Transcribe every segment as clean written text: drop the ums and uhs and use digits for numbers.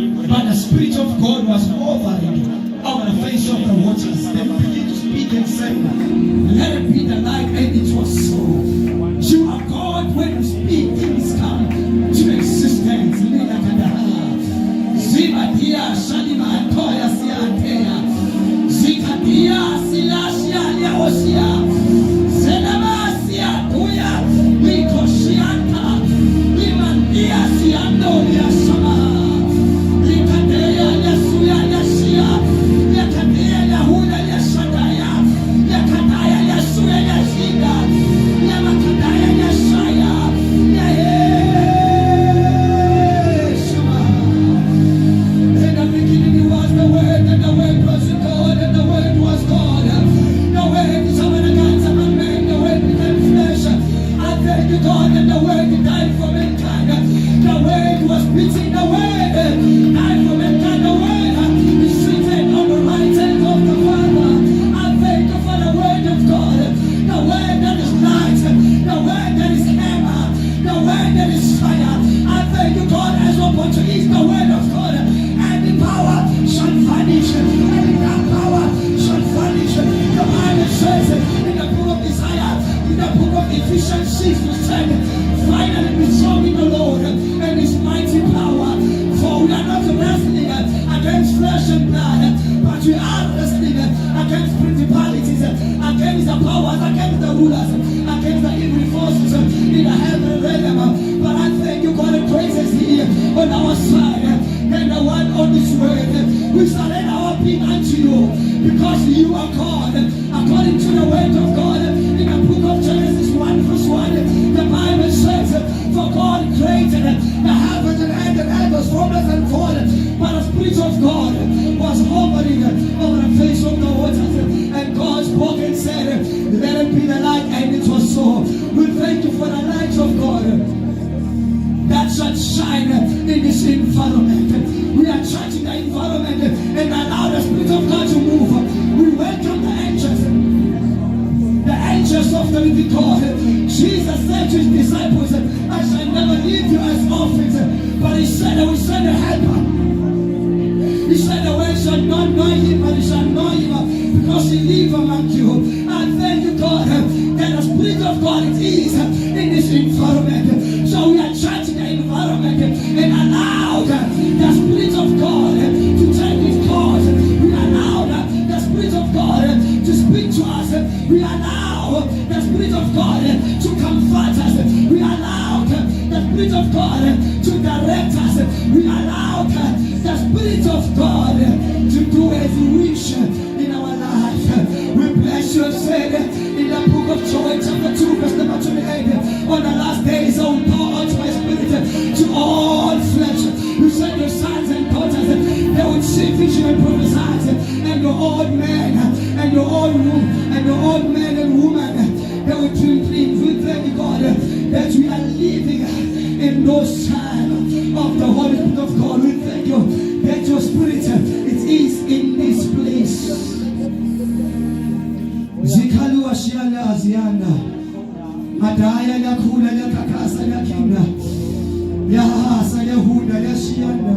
But the Spirit of God was hovering over the face of the waters. They began to speak and say, let it be the light, and it was so. You are God. When you speak, things come to existence. Zibadia, Shalima, Antoya, Siatea, Zikadia, Silasia, Yaosia, Zelamasia, Tuya, Mikoshianta, Limandia, Siando, Yasama, Likadea, Yasuya, Yasia, Yakadea, Yahuda, Yashadaya, Yakadaya, Yasuya, Yasida, Yamakadaya, Yashaya, Yaheshama. In the beginning was the Word, and the Word was God, and the Word was God. The Word is over the gods of men, the Word became flesh. I thank you, God, that the Word died for mankind. The Word was preaching, the Word died for mankind. The Word is seated on the right hand of the Father. I thank you for the Word of God, the Word that is light, the Word that is hammer, the Word that is fire. I thank you, God, as open to eat the Word of God, and the power shall vanish, and the power shall vanish. The Bible says in the book of Isaiah, in the book of Ephesians 6:10, finally be strong in the Lord and His mighty power. For we are not wrestling against flesh and blood, but we are wrestling against principalities, against the powers, against the rulers, against the evil forces in the heavenly realm. But I thank you, God, the praises here on our side, and the one on this word. We surrender our being unto you, because you are God. According to the word of God, in the book of Genesis 1:1, the Bible says, for God created the heavens and the earth, formless and void, but the Spirit of God was hovering over the face of the waters. And God spoke and said, let it be the light, and it was so. We thank you for the light of God that shall shine in this environment. We are charging the environment and allow the Spirit of God to move. We welcome the angels of the living God. Jesus said to His disciples, I shall never leave you as orphans. But He said, I will send a helper. He said, the world shall not know Him, but it shall know Him, because He lives among you. I thank you, God, that the Spirit of God is in this environment. So we are charging the environment and allow the Spirit of God to take His course. We allow the Spirit of God to speak to us. We allow the Spirit of God to comfort us. We allow the Spirit of God to direct us. We allow the Spirit of God to do as He wish in our life. We bless you, said in the book of Joel chapter 2 verse number 28, on the last days I will pour out my Spirit to all flesh. You said your sons and daughters, they would see vision and prophesy, and your old men and your old men and women, they would dream dreams. We thank you, God, that we are living in those times of the Holy Spirit of God. We thank you that your Spirit, it is in this place. Zikalu ashiana aziana, madaya ya kula ya kakasa ya kina, ya hasa ya huda ya shiana,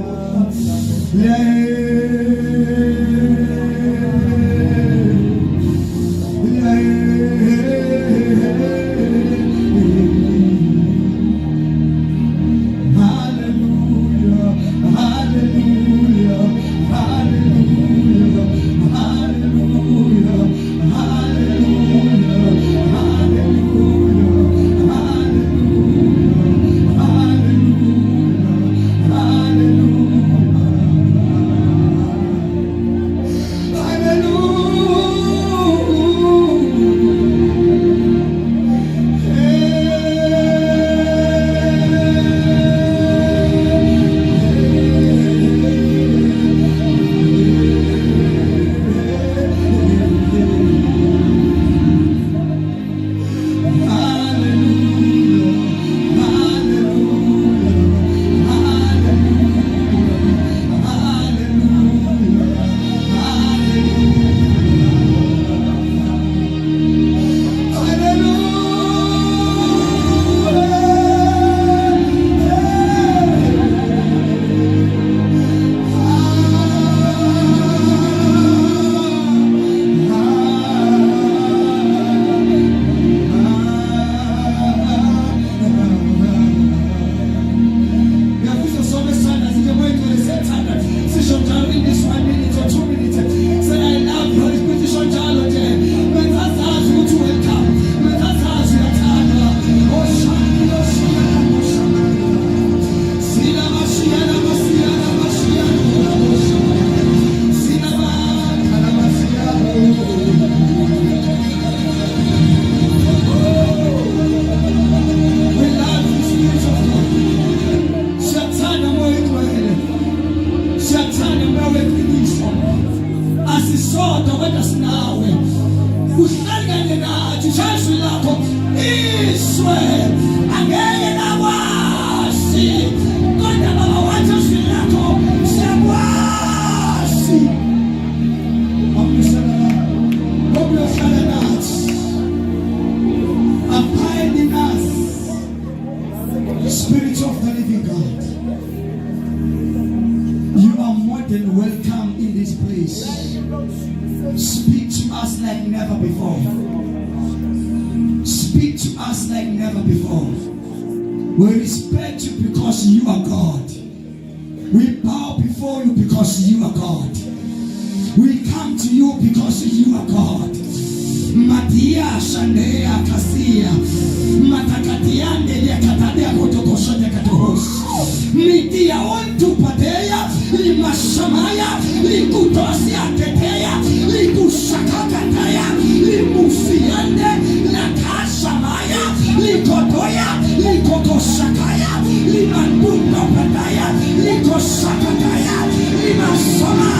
Siyawazi kodwa Baba wathi izwi lakho siyakwazi. Wabuhlala nathi, abide in us, Spirit of the living God. You are more than welcome in this place. Speak to us like never before. Speak to us like never before. We respect you because you are God. We bow before you because you are God. We come to you because you are God. Matia Shanea Kasia Matakatiande Yakatadea Kotokosha Katos Mitia Ontu Patea Limashamaya Likutosia Ketea Likushakataya Limusiande Lakashamaya Likotoya Likotoshakaya Limandundo Pataya Likoshakataya Limasoma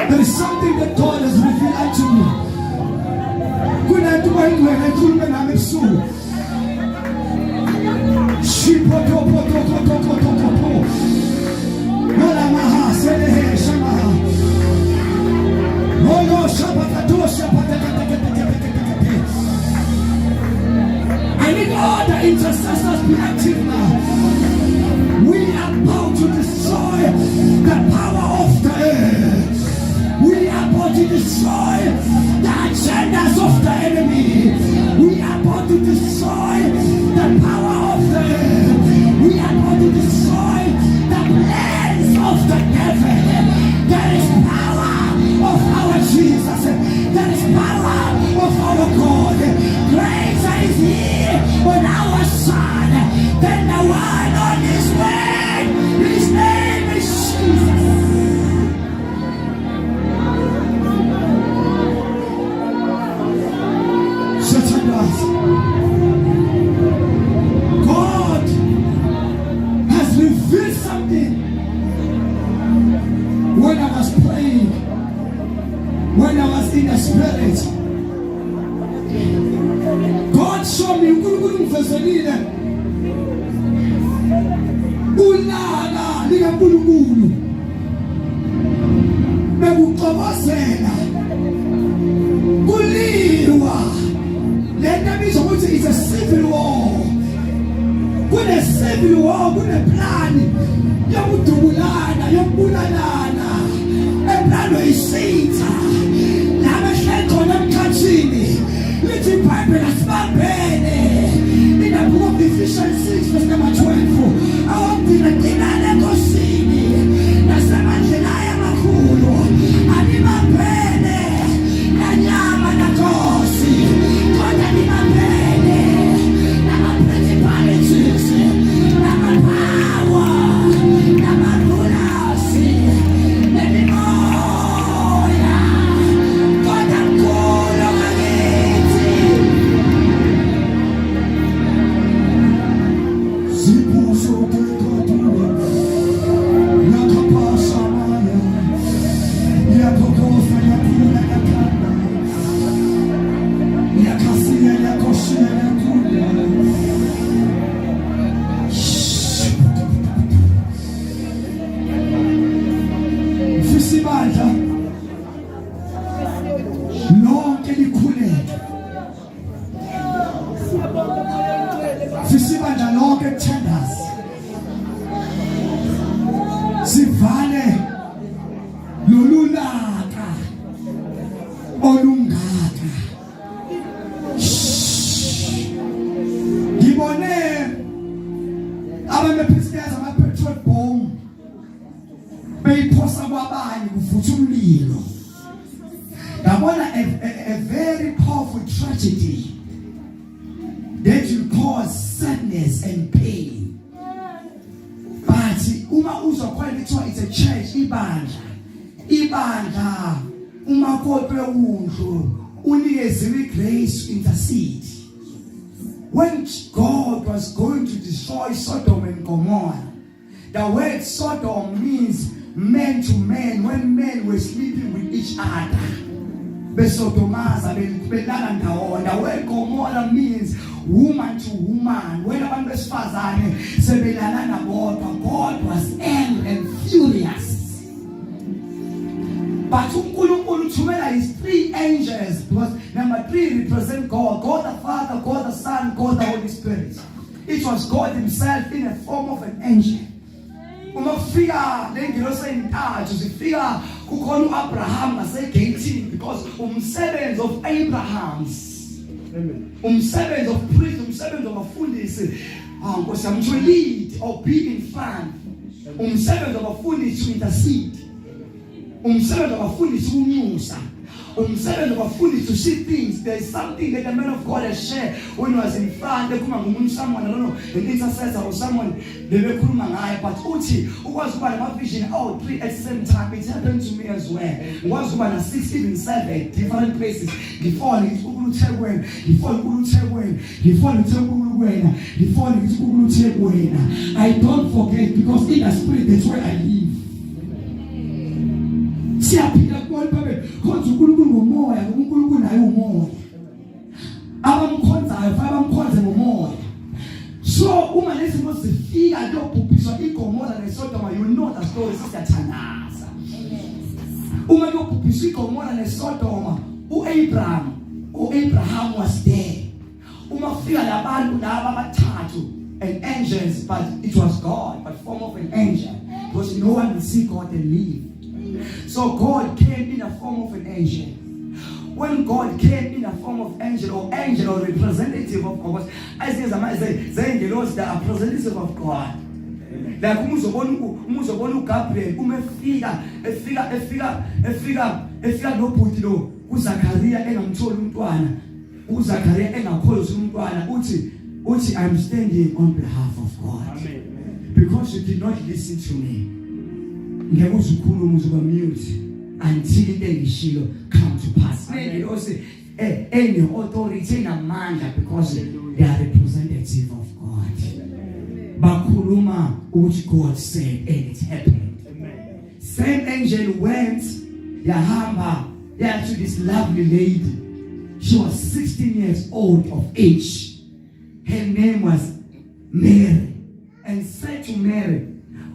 There is something that God has revealed unto me. Kuna tu wengi wanaikume na mipsu. Shipo topo topo topo topo. Mola maha selehe shamaha. Mola shabakatosha patakatakatakatakatakate. I need all the intercessors be active now. We are about to destroy the power of the air. We are about to destroy the agendas of the enemy. We are about to destroy the power of the air. We are about to destroy the plans of the devil. There is power of our Jesus. There is power of our God. Greater is He on our side than the one on His way. His name is Jesus. God has revealed something when I was praying, when I was in the spirit. God showed me ulala likaNkulunkulu bekuqobozela kuliwa. It's a civil war. Kune civil war, kune plani yokudubulana, yokubulalana. Eplano isitha. phela sibambene. In the book of Ephesians 6 verse number 12, awugcina enkosini nasemandleni amakhulu, anibambene nanyama nankosi, kodwa nibambene nama-principalities, nama-power, nama-rulers, nemimoya, kodwa mkhulu wakithi. Zibuso tekatule, nakapasa maya, yapokosa yakula yakanda, yakasia yakosia yakula. Mfisibandla lonke likhuleke. Mfisibandla lonke tenders. Sivale lolulaka olungaka. Ngibone abamephisikazi ama-petrol bomb beyiphosa kwabanye kuvutha umlilo. Ngabona a very powerful tragedy that will cause sadness and pain. But uma uzokhola kuthiwa it's a church, ibandla uma kodwe undlu unikeziwe grace to intercede. When God was going to destroy Sodom and Gomorrah, the word Sodom means man to man, when men were sleeping with each other. Besodomaza belala ndawonye. The word Gomorrah means woman to woman. When abantu besifazane sebelala nabodwa, God was angry and furious. But uNkulunkulu uthumela his 3 angels, because number 3 represent God, God the Father, God the Son, God the Holy Spirit. It was God himself in the form of an angel. Uma kufika lengilosi entathu zifika kukhona uAbraham ngasegate, because umsebenzi of Abrahams, umsebenzi of priest, umsebenzi of abafundisi, Nkosi yami, to lead or be in front, umsebenzi of abafundisi to intercede, umsebenzi of abafundisi ukunyusa, umsebenzi of abafundisi to see things. There is something that the man of God has shared when he was in front. Ekuma ngumuntu, someone, I don't know, an intercessor or someone bebekhuluma ngaye, but uthi ukwazi ukuba nama-vision 3 at the same time. It happened to me as well. Ukwazi ukuba na 6, even 7 different places. Ngifona ngithi uNkulunkulu uThekwini, ngifona uNkulunkulu uThekwini, ngifona uNkulunkulu wena, ngifona ngithi uNkulunkulu uThekwini. I don't forget, because in the spirit that's where I live. Siyaphila kubantu kodwa uNkulunkulu ngomoya, uNkulunkulu naye umoya. Abamkhonzayo abamkhonze ngomoya. So uma lezimo zifika lokubhubhiswa iGomora neSodoma, you know the story sisiyathandaza. Uma lokubhubhiswa iGomora neSodoma, uAbraham was there. Uma fika labantu laba abathathu, and angels, but it was God, but form of an angel, because no one will see God and live. So God came in the form of an angel. When God came in the form of angel or representative of God, I say angels that are representative of God. Like umuzobona Gabriel efika nobhuti lo uZakaria engamtholi umntwana, uZakaria engakholisi umntwana, uthi I'm standing on behalf of God. Amen. Because you did not listen to me. Mute until the come to pass. Maybe also any authority and amanda, because they are representative of God. Bakuluma, which God said, and it happened. Amen. Same angel went to this lovely lady. She was 16 years old of age. Her name was Mary, and said to Mary,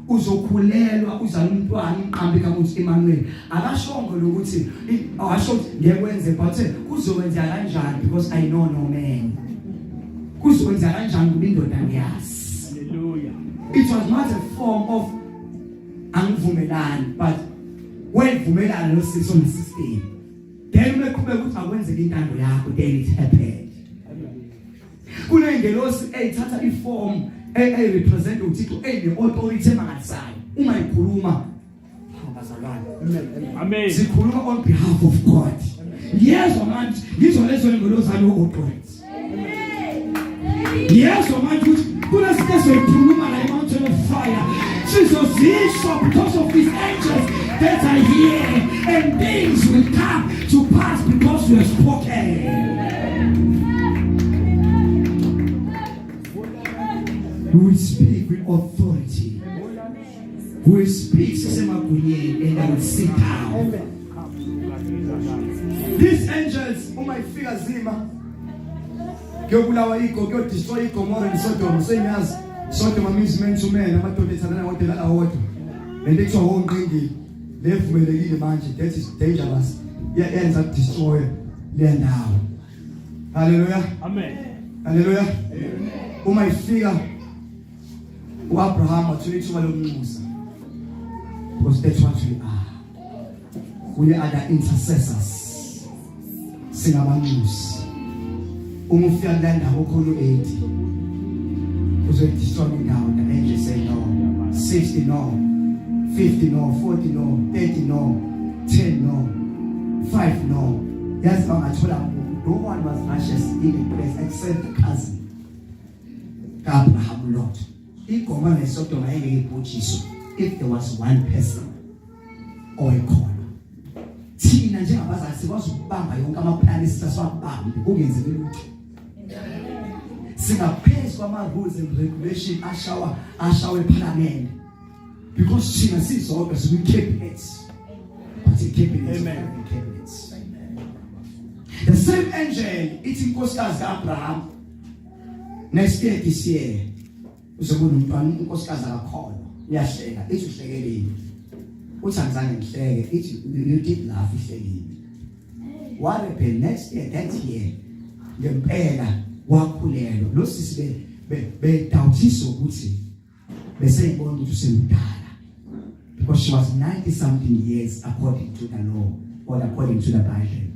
uzokhulelwa uzala umntwana iqambi kamuthi Emmanuel. Akashongo lokuthi awasho ngekwenze, but kuzokwenza kanjani, because I know no man. Kuzokwenza kanjani kuba indoda ngiyazi. Hallelujah. It was not a form of angivumelani, but when vumelana lo siso system, then mekube ukuthi akwenzeke intando yakho, then it happened. kunengelosi eyithatha iform represent uThixo ene-authority emangalisayo uma ikhuluma abazalwane. Amen. Sikhuluma on behalf of God. Yezwa manje ngizo lezo ngelosi alo-authority. Yezwa manje ukuthi kunesike soyikhuluma la mountain of fire. Sizoziswa because of these angels that are here, and things will come to pass because you have spoken. We speak with authority. We speak and I will sit down. These angels, my figure zima, kuyobulawa iko, kuyodestroy iGomora neSodom. Senyazi Sodom means men to men. Amadoda ethandana wodwa la wodwa. Lento ekuthiwa wonqingile levumelekile manje, that is dangerous. Ends up destroy le ndawo. Hallelujah. Amen. Hallelujah. Uma ifika uAbraham wathula ithuba lokunxusa. Because that's what we are. We are the intercessors. Singabanxusi. Uma ufika la ndawo khona u80. Uzodestroy indawo. The angel say no. 60 no. 50 no. 40 no. 30 no. 10 no. 5 no. Yes, no one was righteous in the place except the cousin Abraham, Lord. If there was one person or a corner, Tina Jabas was Bamba, you come up and it's a who is the root. Sing a place for my rules and regulation, I shower parliament. Because Tina sees all as we keep it. But he kept it. Amen. The same angel eating Koskas Abraham. Next year, this year, uzobona umntwana unkosikazi akakhona uyahleka ithi uhlekelile uthi angizange ngihleke ithi you did laugh ihlekile. What happened next year, that year ngempela wakhulelwa lo sisi bedawuthisa ukuthi beseyibona ukuthi usemdala, because she was 90 something years according to the law or according to the Bible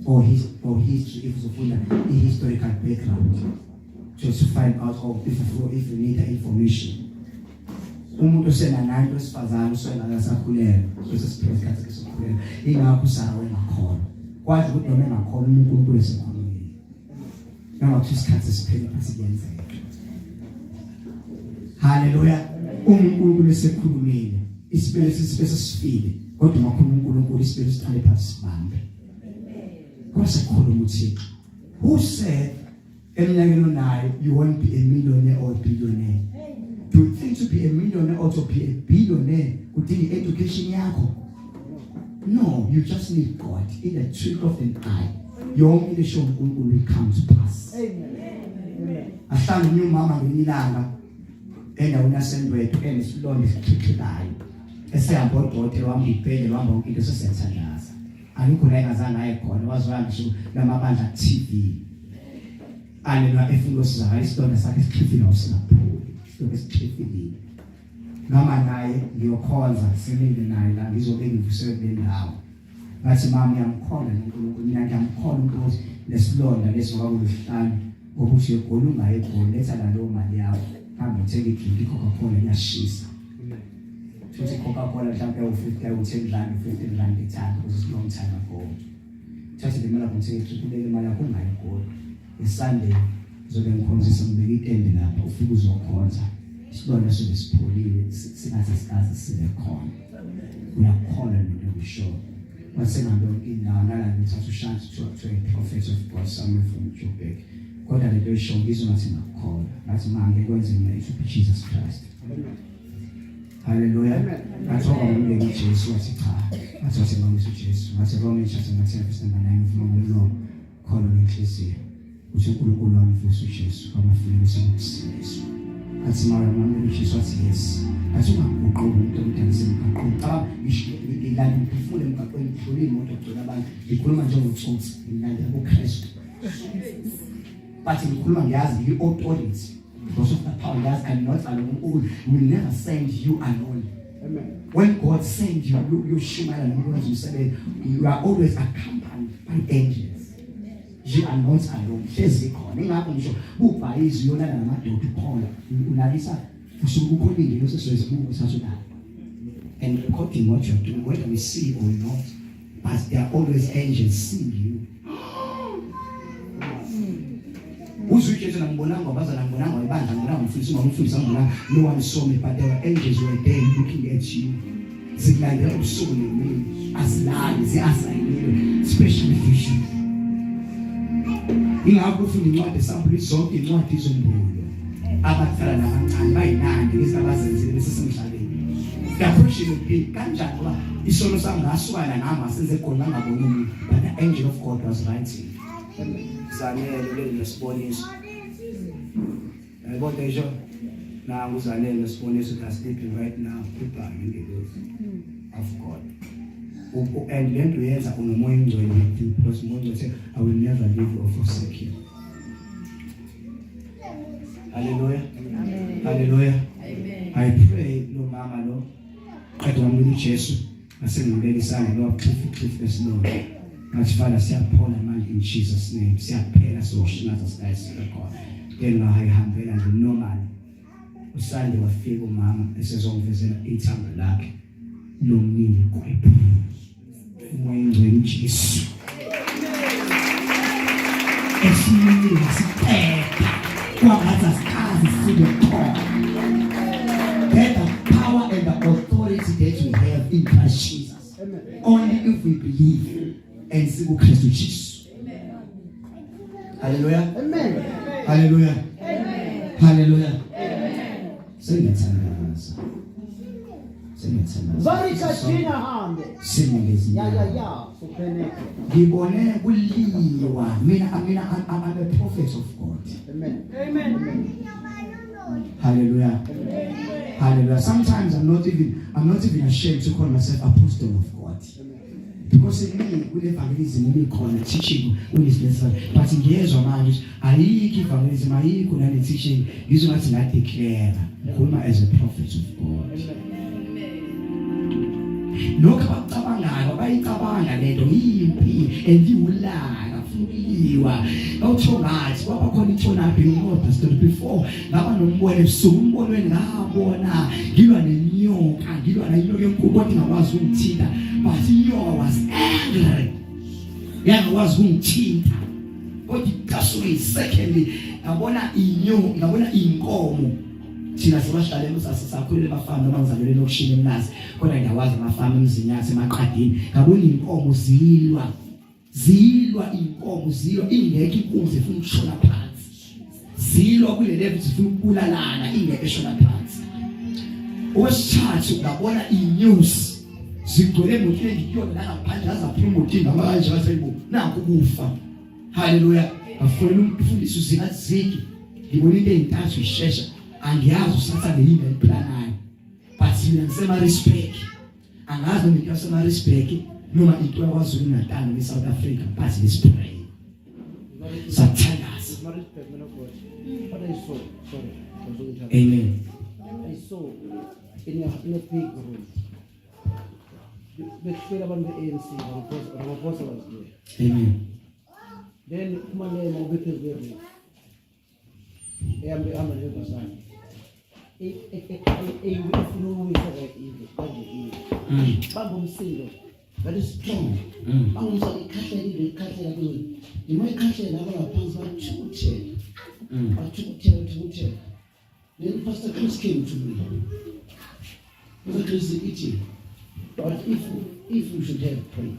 or history, if uzofunda historical background just to find out if you need the information. Umuntu osena nayo wesifazane usena ngasakhulelwa sesiphesikhathi kesokhulelwa ingakho Sara wengakhona kwathi ukuthi noma engakhona uNkulunkulu esekhulumile ngathi isikhathi siphela asiyenzeka. Hallelujah. uNkulunkulu esekhulumile isibele sesifile kodwa makhona uNkulunkulu isibele siqale phansi sibambe kwasekhuluma uThixo. Who said you won't be a millionaire or a billionaire? Do you think to be a millionaire or to be a billionaire would need education yako? No, you just need God. In the trick of an eye, your own leadership will come to pass. Amen. I stand new mama in Nilanga, and I will not send way to any slow to die. I say about what you want me pay the one who is a sense of us. And you could hang as an icon was one to the mama TV. And if you was I stone as I was cliffing off Singapore, it was cliffing. Mama and I, your calls are sending the night, and he's waiting for serving now. That's Mammy, I'm calling, I'm calling those let's learn that this one will stand over to your column. I call later than know my dear. I'm take it to the Coca-Cola and she's to the Coca-Cola jump over 50, I will take land 15 rand the time because it's a long time ago. Just the man I take to the man I call. Sunday, so then comes some big ending up of fools or corns. It's not as if it's poorly, it's as a corn. We are calling it, we show. What's in our in our land is to chance to a prophet of God, somewhere from Joburg. God had a very show, this one in a call. That's man, they're going to make to be Jesus Christ. Hallelujah. That's all I'm going to get you. What's it? That's what I'm going to Jesus. What's a Roman chapter 9 from the Lord, calling it ecclesia. uNkulunkulu wami mfundisi uJesu amafile esimsizo athi mara mama uJesu athi yes athi ungaguquki umuntu omdala semgaqweni ilani ngifule emgaqweni ngidlule imoto egcwele abantu ngikhuluma njengotsotsi ngilanda uKristu but ngikhuluma ngiyazi i-authority because of the power that I not alone will never send you alone. Amen. When God sends you, you shumana and you say you are always accompanied by angels. She anoints alone. Hlezi khona. Ingakho ngisho ubhayizi uyolala namadoda ukhona. Unalisa usuku ukholile usesizwe usasudala. And according what you're doing, whether we see or not, but there are always angels seeing you. Uzwithethe nangibonanga baza nangibonanga ibandla ngibonanga mfundisi ngomfundisi ngibonanga no one saw me, but there were angels were there looking at you. Silandela ubusuku nemini asilali siyasayinile especially fish. Ingakho ufunda incwadi esampuli zonke incwadi izombulo abadala nabancane bayinandi lesabazenzile besesemhlabeni. Appreciate kanjani ngoba isono sami ngasukana nami asenze khona ngabona umuntu, but the angel of God was writing. Zanele lesiboniso. Yabo nje na uzanele lesiboniso that sleeping right now goodbye in the love of God. And then to yenza unomoya ingcwele with you because umuntu say I will never leave you or forsake you. Hallelujah. Amen. Hallelujah. Amen. I pray no mama no qeda ngomlilo Jesu asengibele isandla lo cliff Lord. Mas Father siyaphola manje in Jesus name. Siyaphela soshinaza sikaSika God. Then ngahambela nje normal. Usande wafika umama esezongivezela ithamba lakhe lomnini kwephu. Umoya ngcwele Jesu. Esimini siphela kwangathi asikazi sibekhona. The power and the authority that we have in Christ Jesus. Amen. Only if we believe and see Christ Jesus. Amen. Hallelujah. Amen. Hallelujah. Amen. Hallelujah. Amen. Sing it, ngibone kuliwa mina I'm a prophet of God. Amen. Amen. Hallelujah. Amen. Hallelujah. Sometimes I'm not even ashamed to call myself apostle of God. Because in me, we evangelism, we call it teaching, we listen. But in years of marriage, I give evangelism, I could teaching, use what I declare, Kulma as a prophet of God. Look about Tabanga, by Tabanga, they don't eat, and you lie. You are not so nice. What are going to happen? What before? Now, no more soon. What when now, you are a new, and you are a young what I was whom cheater, but you was angry. Yeah, was whom cheater. What you just wait, secondly, I wanna in you, I wanna in home. Tina Sebastian was as I couldn't have found the ones that really look shilling last. When I was my family's in Yasimaki, I wouldn't almost zilwa inkomo zilwa ingeke inkunzi ifuna ukushona phansi zilwa kule level zifuna ukubulalana ingeke eshona phansi osithathu ngabona inews zigcwele emotini ngiyona la ngaphandle azaphuma emotini ngamanje baseyibo nanku kufa. Hallelujah. Afuna umfundisi uzingathiki ngibona into ezintathu ishesha angiyazi usatha ngeyini eliplanayo but mina ngisema respect angazi ngikasema respect. No matter what I was doing in South Africa, but let's pray. So tell us. Amen. I saw in a big room. The spirit of the ANC, our apostle was there. Amen. Then, my name of it is there. I am a little son. If no evil, that is strong. I'm sorry, Catholic, you might Catholic, I will pass by two. Then Pastor Chris came to me. Pastor Chris is eating. But if we should have praise,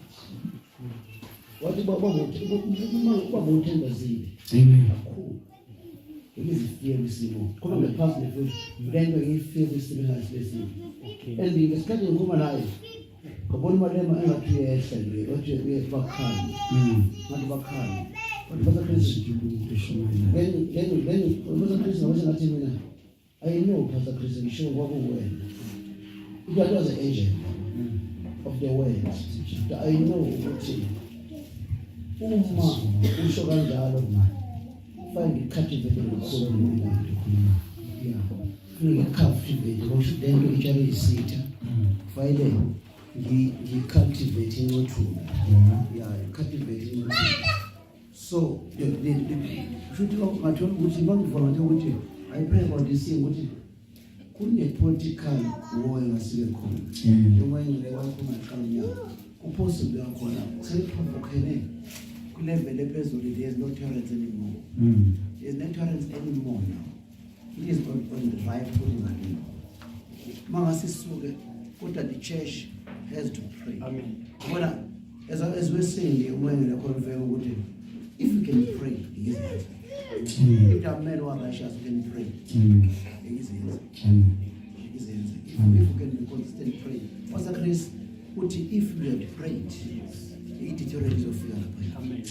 what about Amen. It is fear this more. Come on, the pastor, then we fear this listening. And the discussion woman I. Kaboni malema engaphiyehla nje oje bakhani abantu bakhani kodwa Pastor Chris then ngathi mina I know Pastor Chris ngisho kwakuwena it was an angel of the word that I know ukuthi uma usho kanjalo find captivate ukukhuluma yeah captivate ukuthi then itshala isitha file cultivating your tool. Yeah, cultivating your tool. So should you mathola ukuthi ngikuvolunteer ukuthi I pray about this thing ukuthi kune-political war engasike khona njengoba ingile wakho ungaqala unyaka kuphosibly yakhona seyiprovokene kulevel ephezulu. There is no tolerance anymore. There is no tolerance anymore now. It is on the right footing again. Mangasisuke kodwa the church has to pray. Amen. Bona as we're saying when we confirm ukuthi if you can pray, it is answered. If there are men who are righteous who can pray, it is answered. It is answered. If you can be consistent praying. Pastor Chris, if you had prayed, it deteriorates your fear. Amen.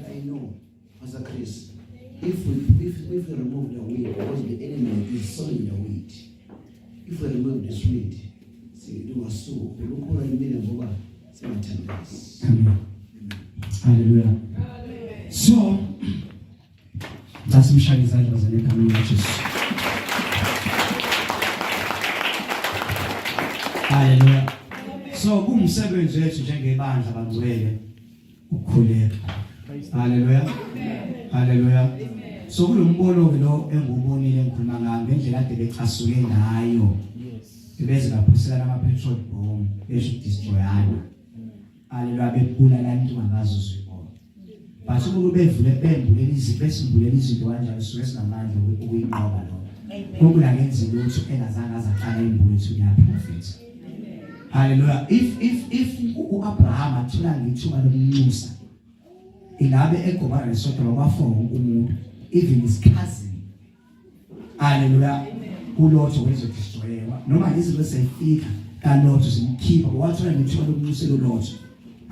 I know, Pastor Chris, if we remove the weed, because the enemy is sowing the weed, if we remove this weed, see, do a soul, we look over the middle of our Hallelujah. So, that's Michelle Izajwa Zaneka Churches. Hallelujah. So, kumsebenzi wethu njengebandla bangcwele ukukhuleka. Hallelujah. Hallelujah. So kulombono lo engubonile ngikhuluma ngayo ngendlela ade becasuke ngayo. Beze baphusela ama petrol bomb besho destroyana. Hallelujah, bebulala abantu mangazo zibona. Bathi ukubevule bembulele izinto esimbulele izinto kanjalo suke sinamandla ukuyinqoba lo. Ukula ngenzi lutho engazange azaqala imbulo ethu ya prophet. Hallelujah. If uAbraham athola ngithuba lokunxusa ingabe egobana lesonto lokwafonga umuntu even his cousin. Hallelujah. Ulotho wezodistroyewa noma izinto sefika kalotho simkhipha wathola ngithuba lokunxusela ulotho.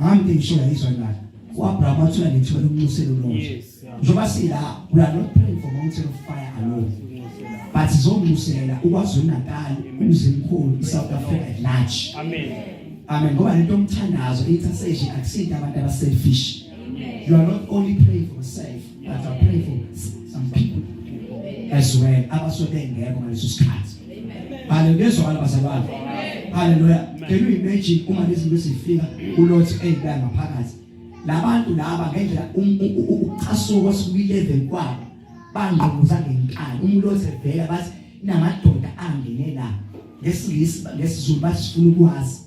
I'm thinking sure he's right now. uAbraham athola ngithuba lokunxusela ulotho. Njoba sila we are not praying for mountain of fire alone. But izonxusela uKwaZulu Natal umzimkhulu iSouth Africa at large. Amen. Amen. Ngoba lento omthandazo intercession akusinto abantu abaselfish. You are not only praying for yourself, but you are praying for some people as well. Abasoke ngeke ngaleso sikhathi. Hallelujah. Hallelujah. Can you imagine uma lezinto sifika uLothi eyibanga phakathi? Labantu laba ngendlela uqhasuko siku11 kwabo bangibuza ngenkani. Umlothi evela bathi inamadoda angene la. Ngesizulu bathi sifuna ukwazi.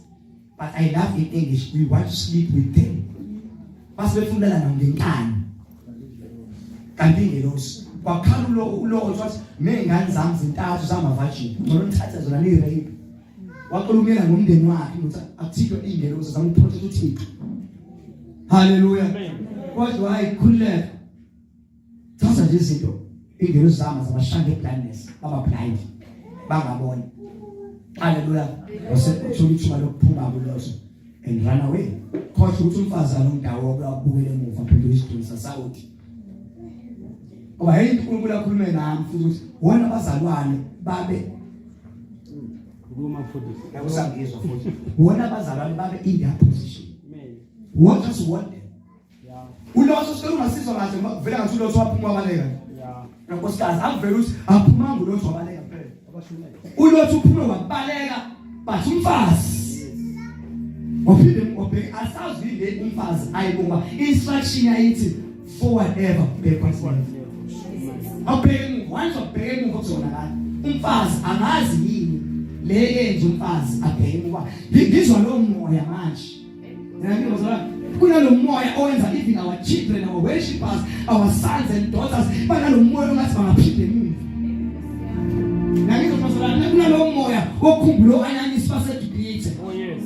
But I love in English. We want to sleep with them. Basebefundela nangenkani. Kanti ngelosi. Wakhala uLothi wathi nengane zami zintathu zamavajini. Ngolo nithatha zona ni rape. Wakhulumela ngomndeni wakhe ukuthi akuthikho ingelosi zamprotect uThixo. Hallelujah. Kodwa ayikhuleka. Thatha nje izinto ingelosi zama zabashanga eblindness baba blind. Bangaboni. Hallelujah. Wasethola ithuba lokuphuma kuLothi and run away. Kodwa ukuthi umfazana ondawo obukele emuva phela isidumisa sawuthi. Oba hey uNkulunkulu akhulume nami futhi ukuthi wona abazalwane babe yakusangizwa futhi wona abazalwane babe in their position. Amen. What does want them? Yeah. ULothi sicela ungasizwa kahle vele ngathi uLothi waphuma wabaleka. Yeah. Nkosikazi akuvela ukuthi aphuma nguLothi wabaleka phela. Abashonela. uLothi uphume wabaleka but umfazi obheke asazwile umfazi ayibonga instruction yayithi forward ever backwards never. Abheke once abheke ngokuzona la umfazi angazi yini le yenze umfazi abheke ngoba ngizwa lo moya manje. Ngiyazwa kunalo moya owenza even our children, our worshipers, our sons and daughters banalo moya ongathi bangaphinde emuva. Ngiyazwa kunalo moya okhumbula anyanyisi basedibithe. Oh yes.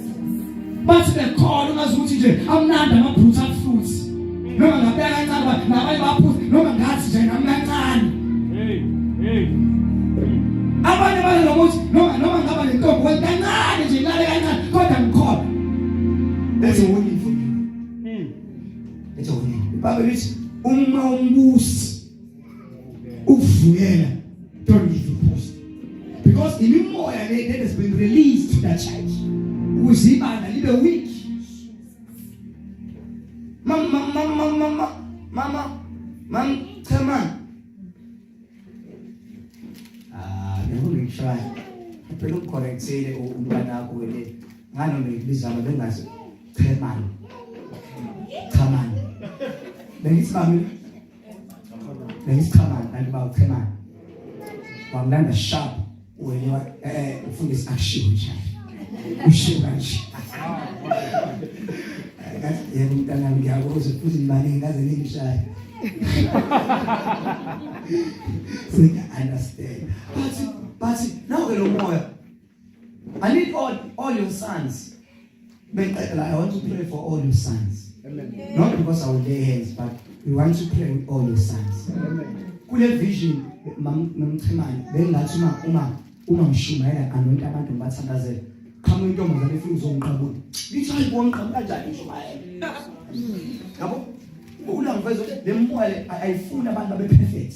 Bathi bekhona ungazuthi nje amnandi ama-brutal fruits. Noma ngabeka kancane nabanye baphuza noma ngathi nje namkancane. Hey. Abanye balokuthi noma ngaba lentombi kancane nje ngale kancane kodwa ngikhola. That's a winning for you. That's a winning. Bible lithi uma umbusi uvuyela don't give you post. Because imimoya that has been released to that church. Uzibana libe weak. Mama, come on. Never try. Pero correct say umntana wakho le ngano ngibiza bengazi come on. bengithi bami bengichama kanti bawuchema wamlanda sharp wena ufundisa akushiwo njalo ushiwo kanje yebo mntana ngiyakuzwa futhi imali ngaze ngishaya so you understand but now ke lo moya I need all your sons. I want to pray for all your sons. Amen. Not because I will lay hands, but we want to pray with all your sons. Amen. Kule vision mamchimani bengathi uma ngishumayela anointa abantu bathandazela khama intombazane efuna uzongiqabula lithi ayibonqa kanjani ngishumayela yabo ulangiveza le moya ayifuna abantu abe perfect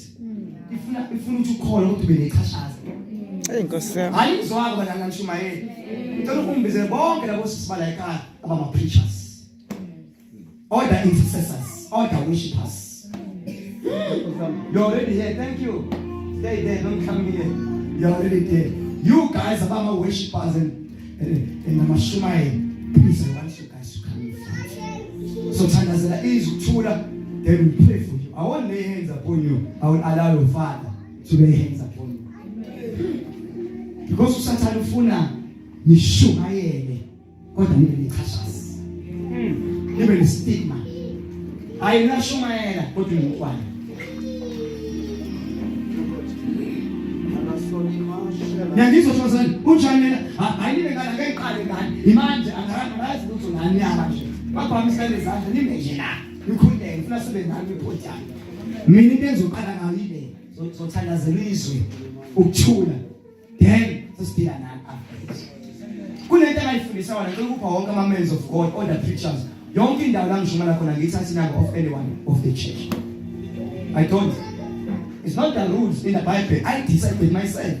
ifuna ukuthi ukhona ukuthi benechashaza Inkosi yami. Ayizwanga bana ngishumayela ngicela ukumbize bonke labo sisibala ekhaya abama preachers all the intercessors all the worshipers. You're already here. Thank you. Stay there. Don't come here. You're already there. You guys are my worshippers and Namashumai. Please, I want you guys to come in front. So Tandazela is Chura. They will pray for you. I won't lay hands upon you. I will allow your father to lay hands upon you. Because Satan Funa Nishumayele. God even the cautious. Even the stigma. I not Shumayela. What do you want? Ngiyazo thokozela unjani ayile ngala ngeqale ngani imanje angarazi ukuthi ngani yaba nje baphambisa lezandla nime nje la ngikhuleke ngifuna sibe nami iphotana mina into enzoqala ngayo ile sothandazela izwe ukuthula then sesiphila nani after kunento engayifundisa wona ngeke kupha wonke ama men of God all the preachers yonke indawo la ngishumela khona ngithatha inamba of anyone of the church. I don't. It's not the rules in the Bible. I decided myself.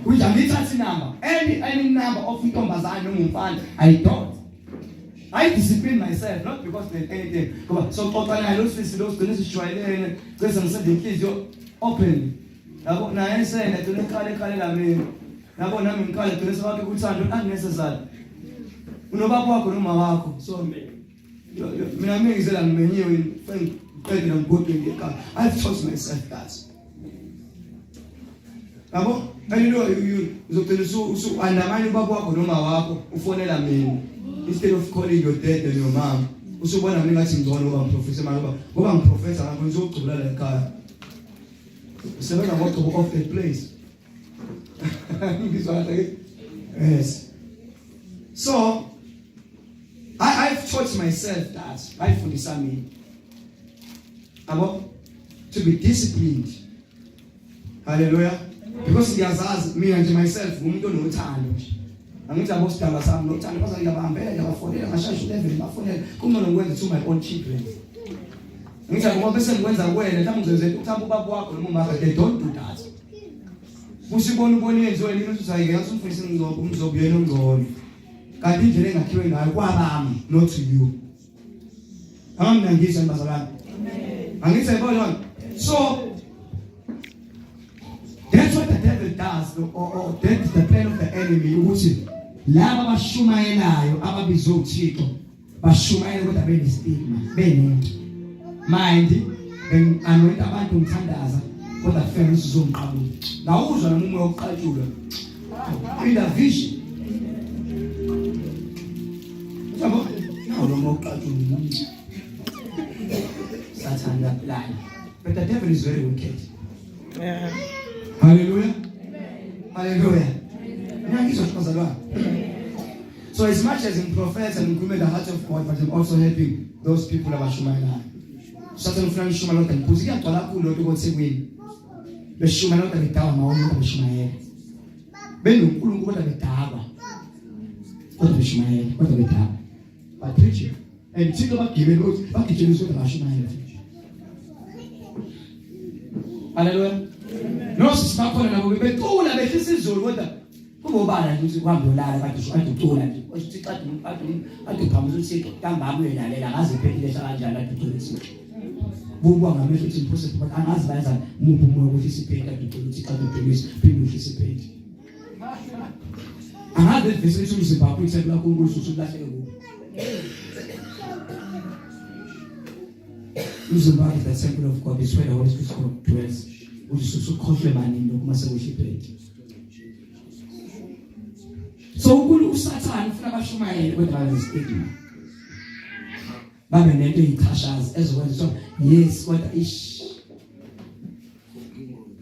Which I'm not number. Any number of intombazane I don't. I discipline myself, not because there's anything. So totally I don't face those things to try and because I'm saying please you open. Now I say that to the kale me. Now na mkale to the wake kuthanda unnecessary. Unobaba wakho noma wakho. So mina ngizela ngimenyiwe I've taught myself that. And you know, you undermine your baba no ufonela mina instead of calling your dad and your mom. Usubona mina ngathi ngizona professor manje ngoba ngiprofessor ngakho ngizogcubula la ekhaya. Sebenza ngoba off that place. Yes. So I've taught myself that I fundisa mina about to be disciplined. Hallelujah. Because ngiyazazi mina nje myself umuntu onothando nje. Angithi abosidala sami nothando baza ngiyabambela ngiyafonela ngashasha level bafonela kumele ngikwenze to my own children. Ngithi ngoba bese ngikwenza kuwena mhlawumbe uzozenza uthamba ubaba wakho noma umama they don't do that. Usibona ubone yenziwe lini ukuthi uzayike ngathi umfundisi umzobuyena ongcono. Kanti indlela engakhiwe ngayo kwabami not to you. Amina ngizwe mbazalana. So that's what the devil does, or that's the plan of the enemy. Ukuthi laba bashumayelayo ababizwe uThixo bashumayela kodwa benestigma benento mind anointa abantu ngithandaza kodwa fena sizomqabula ngawuzwa noma umoya oqatshula in the vision yabo noma oqatshula Satan that lie. But the devil is very wicked. Yeah. Hallelujah. Amen. Hallelujah. So as much as in prophets and in the heart of God, but I'm also helping those people about Shumayela. Satan friend Shumayela and Puziga Tolaku Lord say win. The Shumayela the tower Maoni of Shumayela. Ben Kulu go to the tower. What the Shumayela? What the tower? But preaching. And think about giving those back to the Shumayela. Hallelujah. No sisipakho na bebetula besizulu kodwa kubobala ukuthi kwambulala bathi atutula nje usithi atuphamisa uSithixo ntambama uyalalela ngaze phekile kanjani atutula uSithixo bubuka ngamehlo ethi impossible but angazi bayenza muphi umoya ukuthi isipheka atutula uSithixo atutulisa phinde isipheke angazi bese ukuthi umzimba wakho ithebula kuNkulunkulu usuthi lahleke kubo umzimba wakhe the temple of God is where the Holy Spirit dwells. Usukhohlwe manini uma sewushiphethe. So uNkulunkulu uSathane ufuna abashumayeli kodwa bazistigma. Babe nento eyichashaza ezokwenza so yes kodwa ish.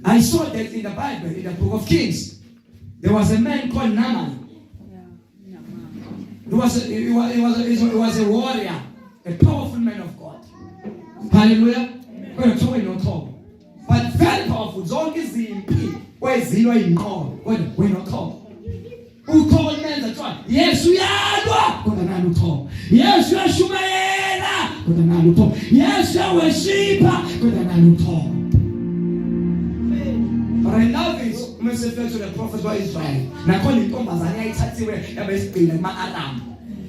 I saw that in the Bible, in the book of Kings. There was a man called Naaman. He was a warrior, a powerful man of God. Hallelujah. But very powerful. Zonke izimpi kwezilwa inqobo kodwa wena uthomba. Uthomba umenza kuthiwa Yesu uyalwa kodwa nani uthomba. Yesu uyashumayela kodwa nani uthomba. Yesu uyaweshipa kodwa nani uthomba. But I love it. When I refer to the prophets of Israel, nakhona intombazane ayithathiwe yabesigcina ema-Aram.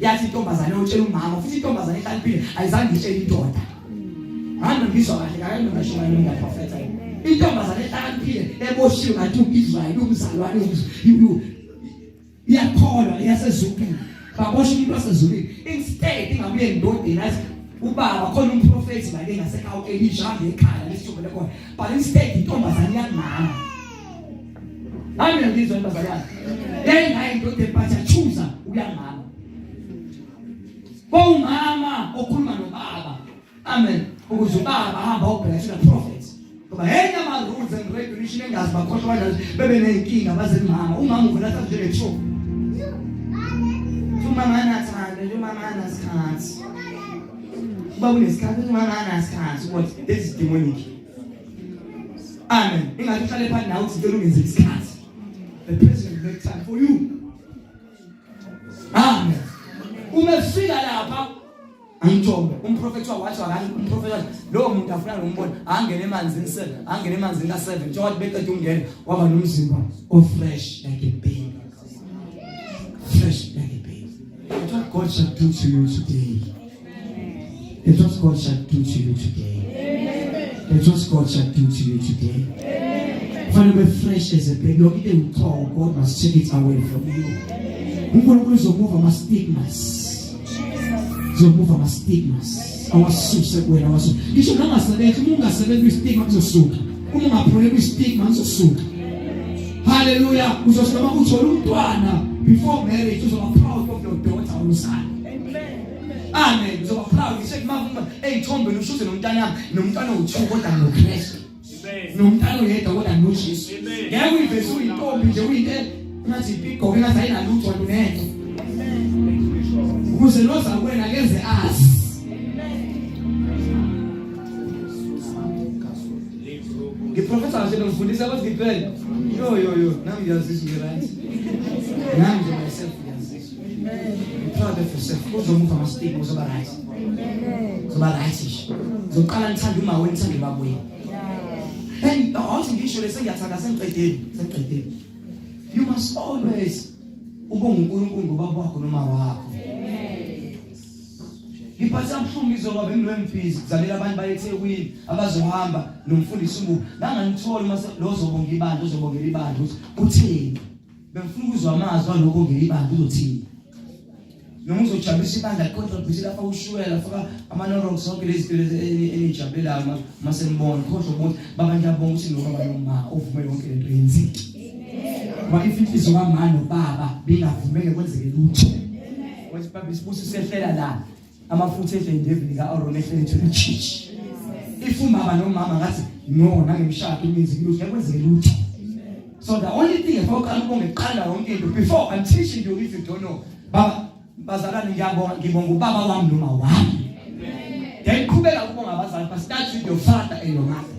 Yathi intombazane utshela umama, futhi intombazane ehlaliphile ayizange itshele indoda. Hamba ngizwa kahle ngayena ngashumayela ngaprofeta. Intombazane ehlaliphile eboshiwe ngathi uIsrael umzalwane iyakholwa yasezulwini. Babosha umuntu wasezulwini. Instead ingabuye endodeni athi ubaba khona umprofeti la engasekhaya uElisha ngekhaya lesithubele khona. But instead intombazane yamama. Ami ngizwe intombazane. Yayingayi indoda epatsha choose uyamama. Bomama okhuluma nobaba. Amen. Ukuze ubaba ahamba obhekela prophet. Ngoba yenye ama rules and regulations engazi bakhohlwa kanjani bebe nenkinga bazemama. Umama uvela sathi njenge true. Umama anathanda, umama anasikhathi. Uba unesikhathi umama anasikhathi ukuthi this is demonic. Amen. Ingathi uhlale phansi nawe uthi ungenza isikhathi. The president will make time for you. Amen. Umefika lapha angithombe umprofeti wathi akani umprofeti lo muntu afuna ngombona angene emanzini 7 angene emanzini ka7 njengoba beqeda ungena waba nomzimba fresh like a baby. Fresh like a baby. That's what God shall do to you today. That's what God shall do to you today. That's what God shall do to you today. Find be fresh as a baby. You're getting tall. God must take it away from you. Unkulunkulu uzomove ama-stigmas. Uzomove ama-stigmas. Awasuse kuwena awasuse. Ngisho nangasebenzi uma ungasebenzi kwi-stigma kuzosuka. Uma ungapholi kwi-stigma kuzosuka. Hallelujah. Uzosho noma uthola umntwana before marriage uzoba proud of your daughter or son. Amen. Uzoba proud. Isekumavuma eyithombe ushuze nomntwana nomntwana u2 kodwa noKristu. Nomntwana oyedwa kodwa noJesu. Ngeke uyiveze uyintombi nje uyinte ngathi igqoke ngathi ayinalutho nento. Ukuze loza kwena kenze azi. Ngiprofesa nje ngifundisa ukuthi ngiphelele. Yo, nami ngiyazisa ngi-right. Nami nje myself ngiyazisa. Be proud of yourself. Uzomuva ama-stigma uzoba right. Uzoba right. Uzoqala ngithanda uma wena ngithanda babuye. And awuthi ngisho lese ngiyathanda sengiqedile. You must always ubonga uNkulunkulu ngobaba wakho noma wakho. Ngiphatha mhlungu izoba bengilwemfizi kuzalela abantu bayeThekwini abazohamba nomfundisi uMbu. Ngangangithola mase lozobonga ibandla uzobongela ibandla uthini. Bengifuna ukuzwa amazwi alokongela ibandla uzothini. Noma uzojabulisa ibandla contribute lapha ushuwela faka amanoro zonke lezi enijabulayo mase ngibona khohlwa ukuthi baba ngiyabonga ukuthi ngoba noma uvume yonke lento yenzike. Ba ifihlizo kamama nobaba bengavumeke kwenzeke lutho. Wathi baba isibusi sehlela la amafutha endlendevini kaAaron ehlele to the church. If umama nomama ngathi no nangemshado imenzi lutho yakwenzeke lutho. So the only thing about ngibongeqala yonke into before I'm teaching you if you don't know. Baba bazalwane ngibonga ubaba wami noma wami. Then qhubeka ukubonga abazali but start with your father and your mother.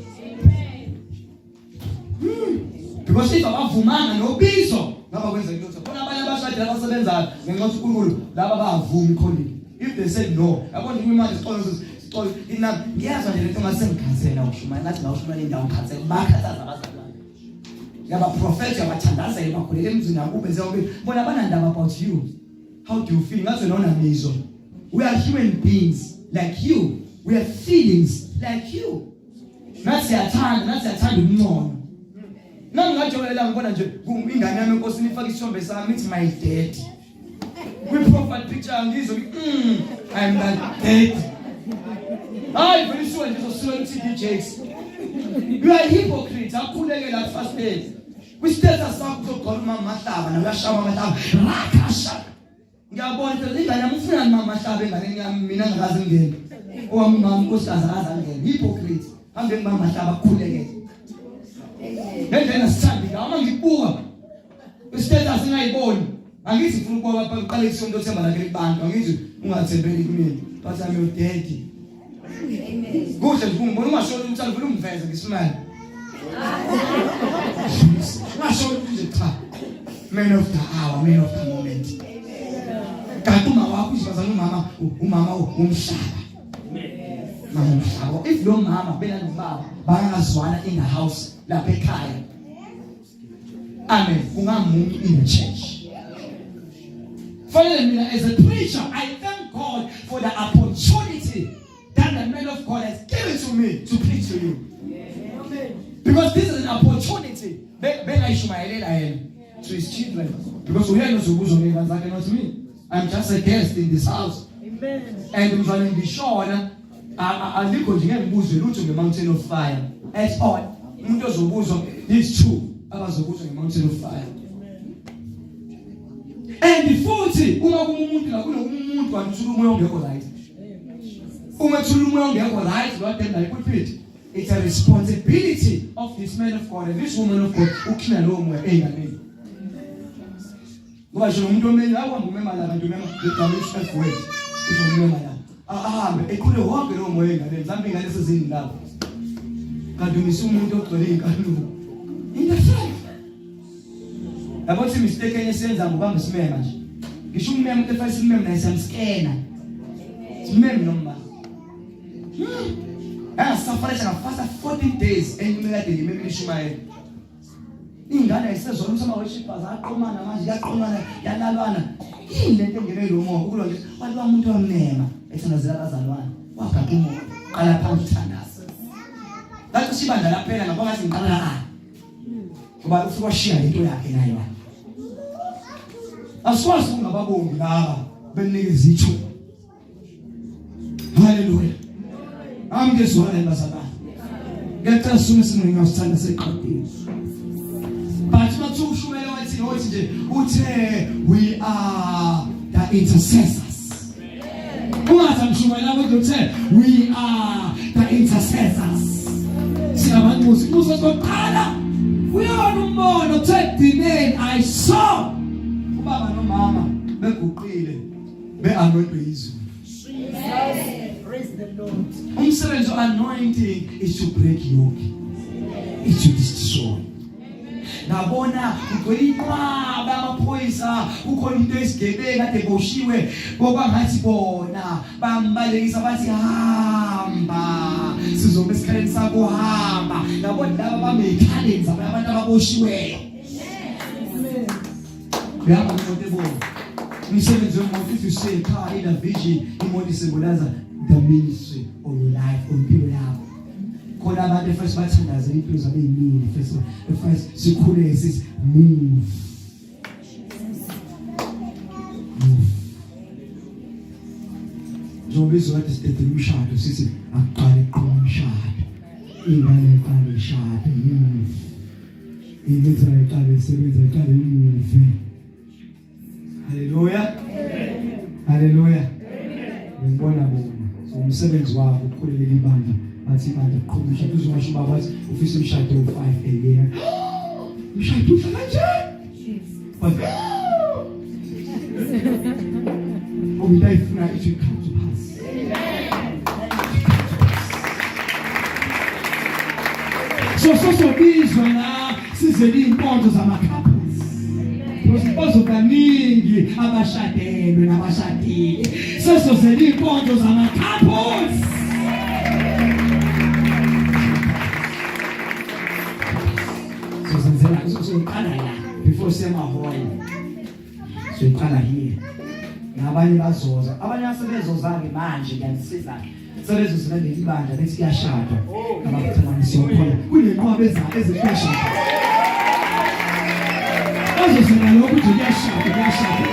Because if abavumanga nobizo ngaba kwenza lutho. Khona abanye abashadi abasebenzayo ngenxa yokuthi uNkulunkulu laba bavuma ikhonini. If they said no, yabona imali sicolo ina ngiyazwa nje lento ngasengikhansela ushumana ngathi ngawushumana indawo ngikhansela bakhathaza abazalwane. Yaba prophet yabathandaza ebakhulele emzini akube njengoba bona abanandaba about you. How do you feel? Ngathi nona mizwa. We are human beings like you. We have feelings like you. Nathi siyathanda umncono. Nami ngajolela ngibona nje ingane yami enkosini ifaka isithombe sami ithi my dad. We profile picture ngizwe I'm that dead. Hayi vele isuke nje sosuka ku-TD Jakes. You are hypocrite. Akhuleke la first day. Kwi-status sakho uzogqola uMama Mahlaba nawe uyashaya uMama Mahlaba. Rakasha. Ngiyabona ukuthi ingane yami ufuna uMama Mahlaba enganeni yami mina ngikaze ngene. Owami umama unkosikazi akaze angene. Hypocrite. Hambe uMama Mahlaba akhuleke. Ngendlela sithandi uma ngibuka. Kwi-status ngayiboni. Angithi ngifuna ukuba uqale isonto themba lakhe libantu. Angithi ungathembeli kumina. But I'm your daddy. Kuhle nje umbona ungashona ukuthi uvela ungiveze ngesimali. Ungashona nje cha. Man of the hour, man of the moment. Kanti uma wakho uzibazana umama umhlaba. Mama umhlaba. If lo mama bela nobaba bayazwana in the house lapha ekhaya. Amen. Kungamuntu in the church. Finally, mina as a preacher, I thank God for the opportunity that the man of God has given to me to preach to you. Because this is an opportunity. To his children. Because we are not me. I'm just a guest in this house. And I'm going to be sure I live on the mountain of fire. As all. These two are the mountain of fire. And the 40, it's a responsibility of this man of God and this woman of God who can alone where they about to mistake any sense I'm going to smell much. You should remember the first memory as I'm scanning. It's memory number. I suffered for 14 days and you made the memory Shumai. In Ghana, it says, on some worshippers, I come on, I'm just on Yanalana. In the day, more. What one to name? It's an Azalazan. What can do more? Alapantanas. That's the Shibanda, pen and a boss in Canada. But it's what she had to like in Iowa. As far as Babu, Benezichu. Hallelujah. I'm just one ambassador. Get us soon as we stand as a country. But not too sure we are the intercessors. What I'm sure I love to say, we are the intercessors. We are no more to take the name I saw. Baba no mama, be kuqile, be anointed. Praise the Lord. Umsebenzi anointing is to break yoke. It's to destroy. Nabona ukwelipha bamaphoyisa ukhona into esigebeka kade boshiwe ngoba ngathi bona bambalekisa bathi hamba sizobe esikhaleni sakho hamba nabona laba bamekhalenza abantu ababoshiweyo. Grab the board. If you say car in a vision, you want to symbolize the ministry of your life, on people have. Call about the first battle as a place of me. The first security says move. John Bezos had to state the shot to see a chrome shot. Even a shot, move. Even a move. Hallelujah. Hallelujah. Ngibona bona. So umsebenzi wakho ukholele libandla. Bathi manje qhubisha kuzowasho babathi ufisa umshado of 5 a year. Umshado kanjani? But umdayifuna it will come to pass. So bizwa la sizeli imponzo zamakhaphula. Because kaningi abashadelwe nabashadile sesozela inkonzo zama-couples. Soqala la before semaholo soqala here nabanye bazoza abanye asebezoza-ke manje ngiyalisiza sebezozilandela ibandla bethi kuyashadwa abakuthamanisiyokhola kunenqwaba ezifashion azosela lokhu ukuthi kuyashada.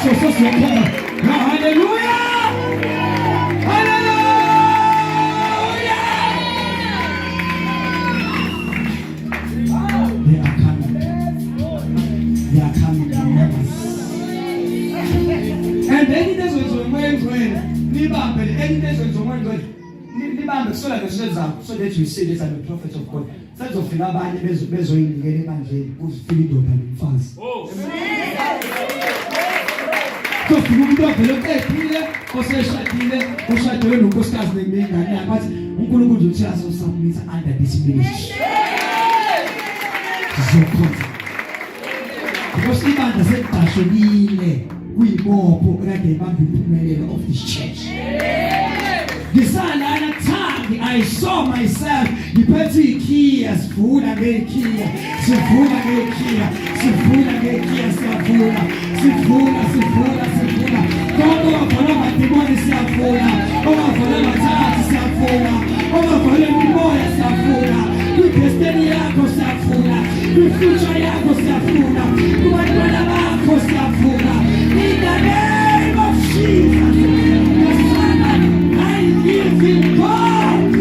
So hallelujah. And then it doesn't so when libambe any doesn't so when God libambe so like so that you say this I'm a prophet of God. Sense of abanye bezoyingena ebandleni uzifika indoda nomfazi. So umuntu ovela ephile oseshadile oshadwe nonkosikazi nemingane yabathi uNkulunkulu uthi azosubmit under this ministry. Because ibandla sedashonile kuyibopho ekade ibamba impumelelo of this church. Ngisalana thangi I saw myself ngiphethe ikhiya sivula ngekhiya sivula ngekhiya sivula ngekhiya siyavula sivula sivula sivula konke ovula madimoni siyavula ovula mathathi siyavula ovula imimoya siyavula kwi-destiny yakho siyavula kwi-future yakho siyavula kubantwana bakho siyavula in the name of Jesus. Living God,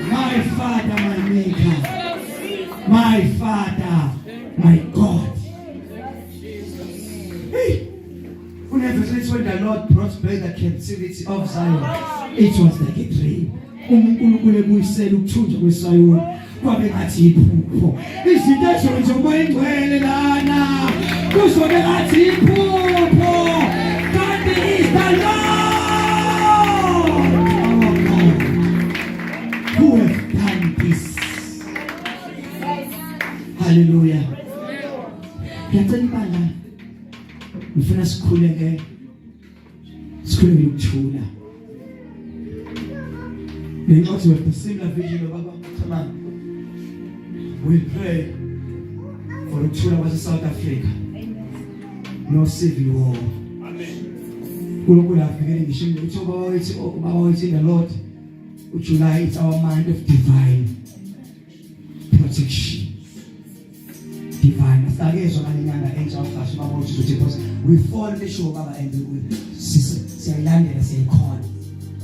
my Father, my Maker, my Father, my God. Hey, whenever when the Lord brought back the captivity of Zion, it was like a dream. uNkulunkulu ebuyisela ukuthunjwa kweSayoni kwabe ngathi iphupho. Izinto ezenziwa ngoyingcwele lana kuzobe ngathi iphupho. God is the Lord. Who have done this? Hallelujah. Ngiyacela ibala. Ngifuna sikhuleke ukuthula. Because we have the similar vision of Baba Mutama. We pray for the children of South Africa. No civil war. Amen. Unkulunkulu afikele ngisho ukuthi Baba wethu the Lord utshulayithi our mind of divine protection. Divine. Asikezwe ngalenyanga entsha uFasha Baba wethu ukuthi we fall sure Baba and we siyayilandela siyayikhona.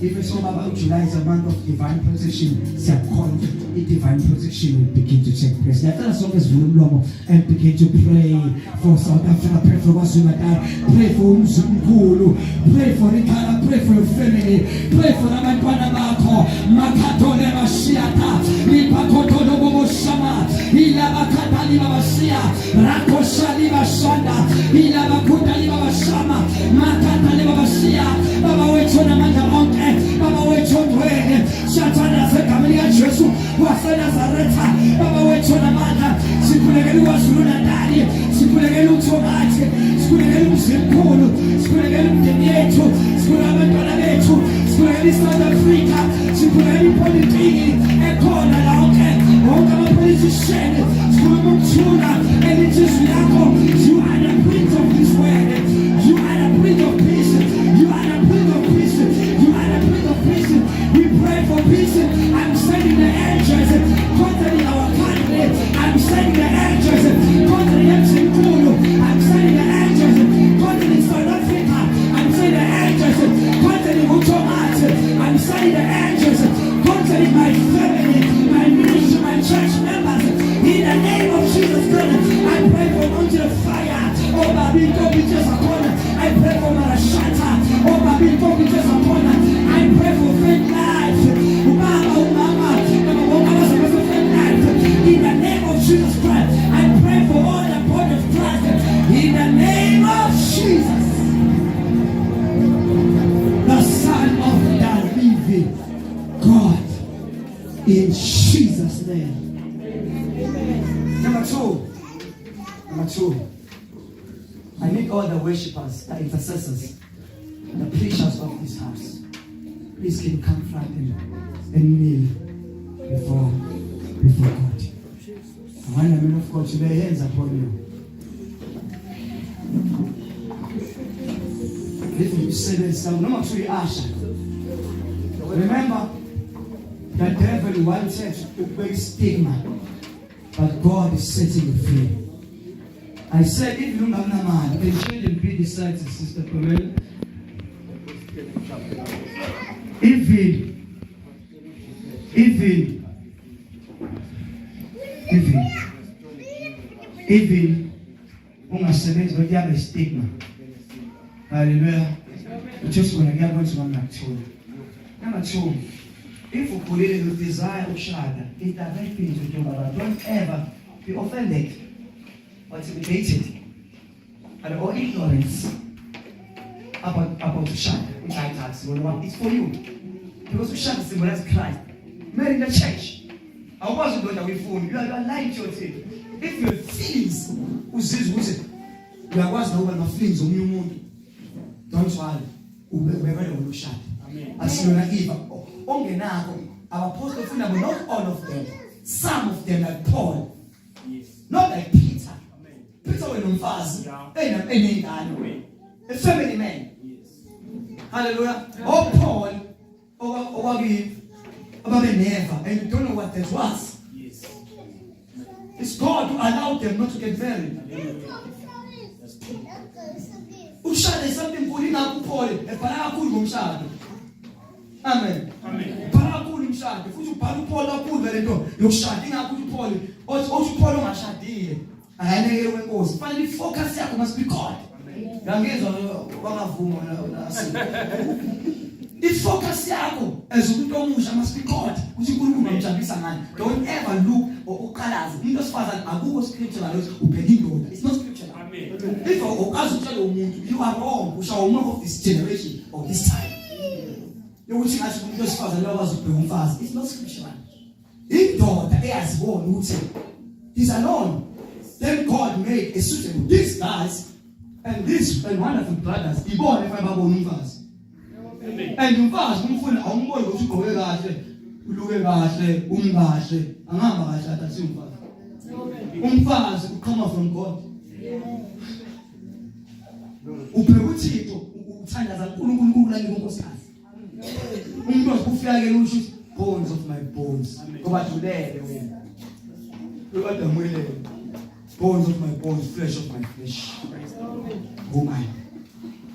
If it's all about July is a month of divine protection, divine protection will begin to take place. Let us always and begin to pray for South Africa, pray for Wazulunatal, pray for Umzukulu, pray for Rikara, pray for your family, pray for Abantwana bakho, Makatole Mashiata, Lipakoto Bobo Shama, Ilabakata Libashia, Rakosha Libashanda, Ilabakuta Libashama, Makata Libashia, Baba Wechona Manda Baba wetu wewe shatana sekamlia Yesu wa Nazareta Baba wetu na maana sikulegeli Wazulunatal sikulegeli utomaje sikulegeli mzikulu sikulegeli mdeni yetu sikulegeli bana wetu sikulegeli South Africa sikulegeli politiki ekona laoke onga politician sikulegeli mtuna elijisu yako you are the prince of this world you are the prince of peace you are the prince of peace you are the prince of peace. We pray for peace. I'm sending the angels concerning our country. I'm sending the angels concerning Mzikulu. I'm sending the angels concerning South Africa. I'm sending the angels concerning Utomat. I'm sending the angels concerning my family, my ministry, my church members. In the name of Jesus Christ, I pray for mountain of fire. Oh, Babi, go be just upon us. I pray for Marashata. Oh, Babi, go be just upon us. I pray for faith life. In the name of Jesus Christ, I pray for all the body of Christ. In the name of Jesus, the Son of the living God. In Jesus' name. Number two. I need all the worshippers, the intercessors, the preachers of this house. Please can you come front and kneel before God. I want the men of God to lay hands upon you. If you say this, number 3, Asha. Remember, the devil wanted to bring stigma, but God is setting you free. I said, if you don't have a man, you can change and be beside Sister Pamela. Even ungasebenzi kodwa stigma Hallelujah. Ujesu kona ngiyakwenza ngamnakuthula. Number 2, if ukhulile with desire ukushada, it direct things with your brother. Don't ever be offended or intimidated or ignorance about ushada. It's for you. Because ushada symbolizes Christ. Marry the church. I wasn't going to be fooled. You are lying to yourself. If your feelings, you are was over my feelings on your mood. Don't swallow. We're ushada. Asiyona Eva. Ongenako apostle funa not all of them, some of them like Paul, not like Peter. Peter was a family man. Hallelujah. Or Paul or never, and you don't know what that was. It's God who allowed them not to get married. Ushada is something good enough Paul and Amen. Barakhulu umshado futhi ubhala uPaul kakhulu le nto yokushada ingakho uPaul othi uPaul ongashadile ayaneke wenkosi fanele ifocus yakho must be God. Ngangezwa wangavuma ifocus yakho as umuntu omusha must be God. Uthi uNkulunkulu umjabulisa ngani. Don't ever look or ukhalaza umuntu osifazana akukho scriptural ubheka indoda. It's not scriptural. Amen. If ukazi utshela umuntu you are wrong, ushawa umuntu of this generation or this time. It's not scriptural. If daughter has born, would say he's alone. Then God made a suitable these guys and these and wonderful brothers. He born if I born fast. And you fast, you find a boy who go away. Look at ungahle, angamba kahle athi umfazi ukhoma from God. Ubheka uThixo uthandaza uNkulunkulu la ngenkosikazi. Umuntu ufika ke usho bones of my bones. Ngoba tulele wena. Ukade mwele. Bones of my bones, flesh of my flesh. Oh my.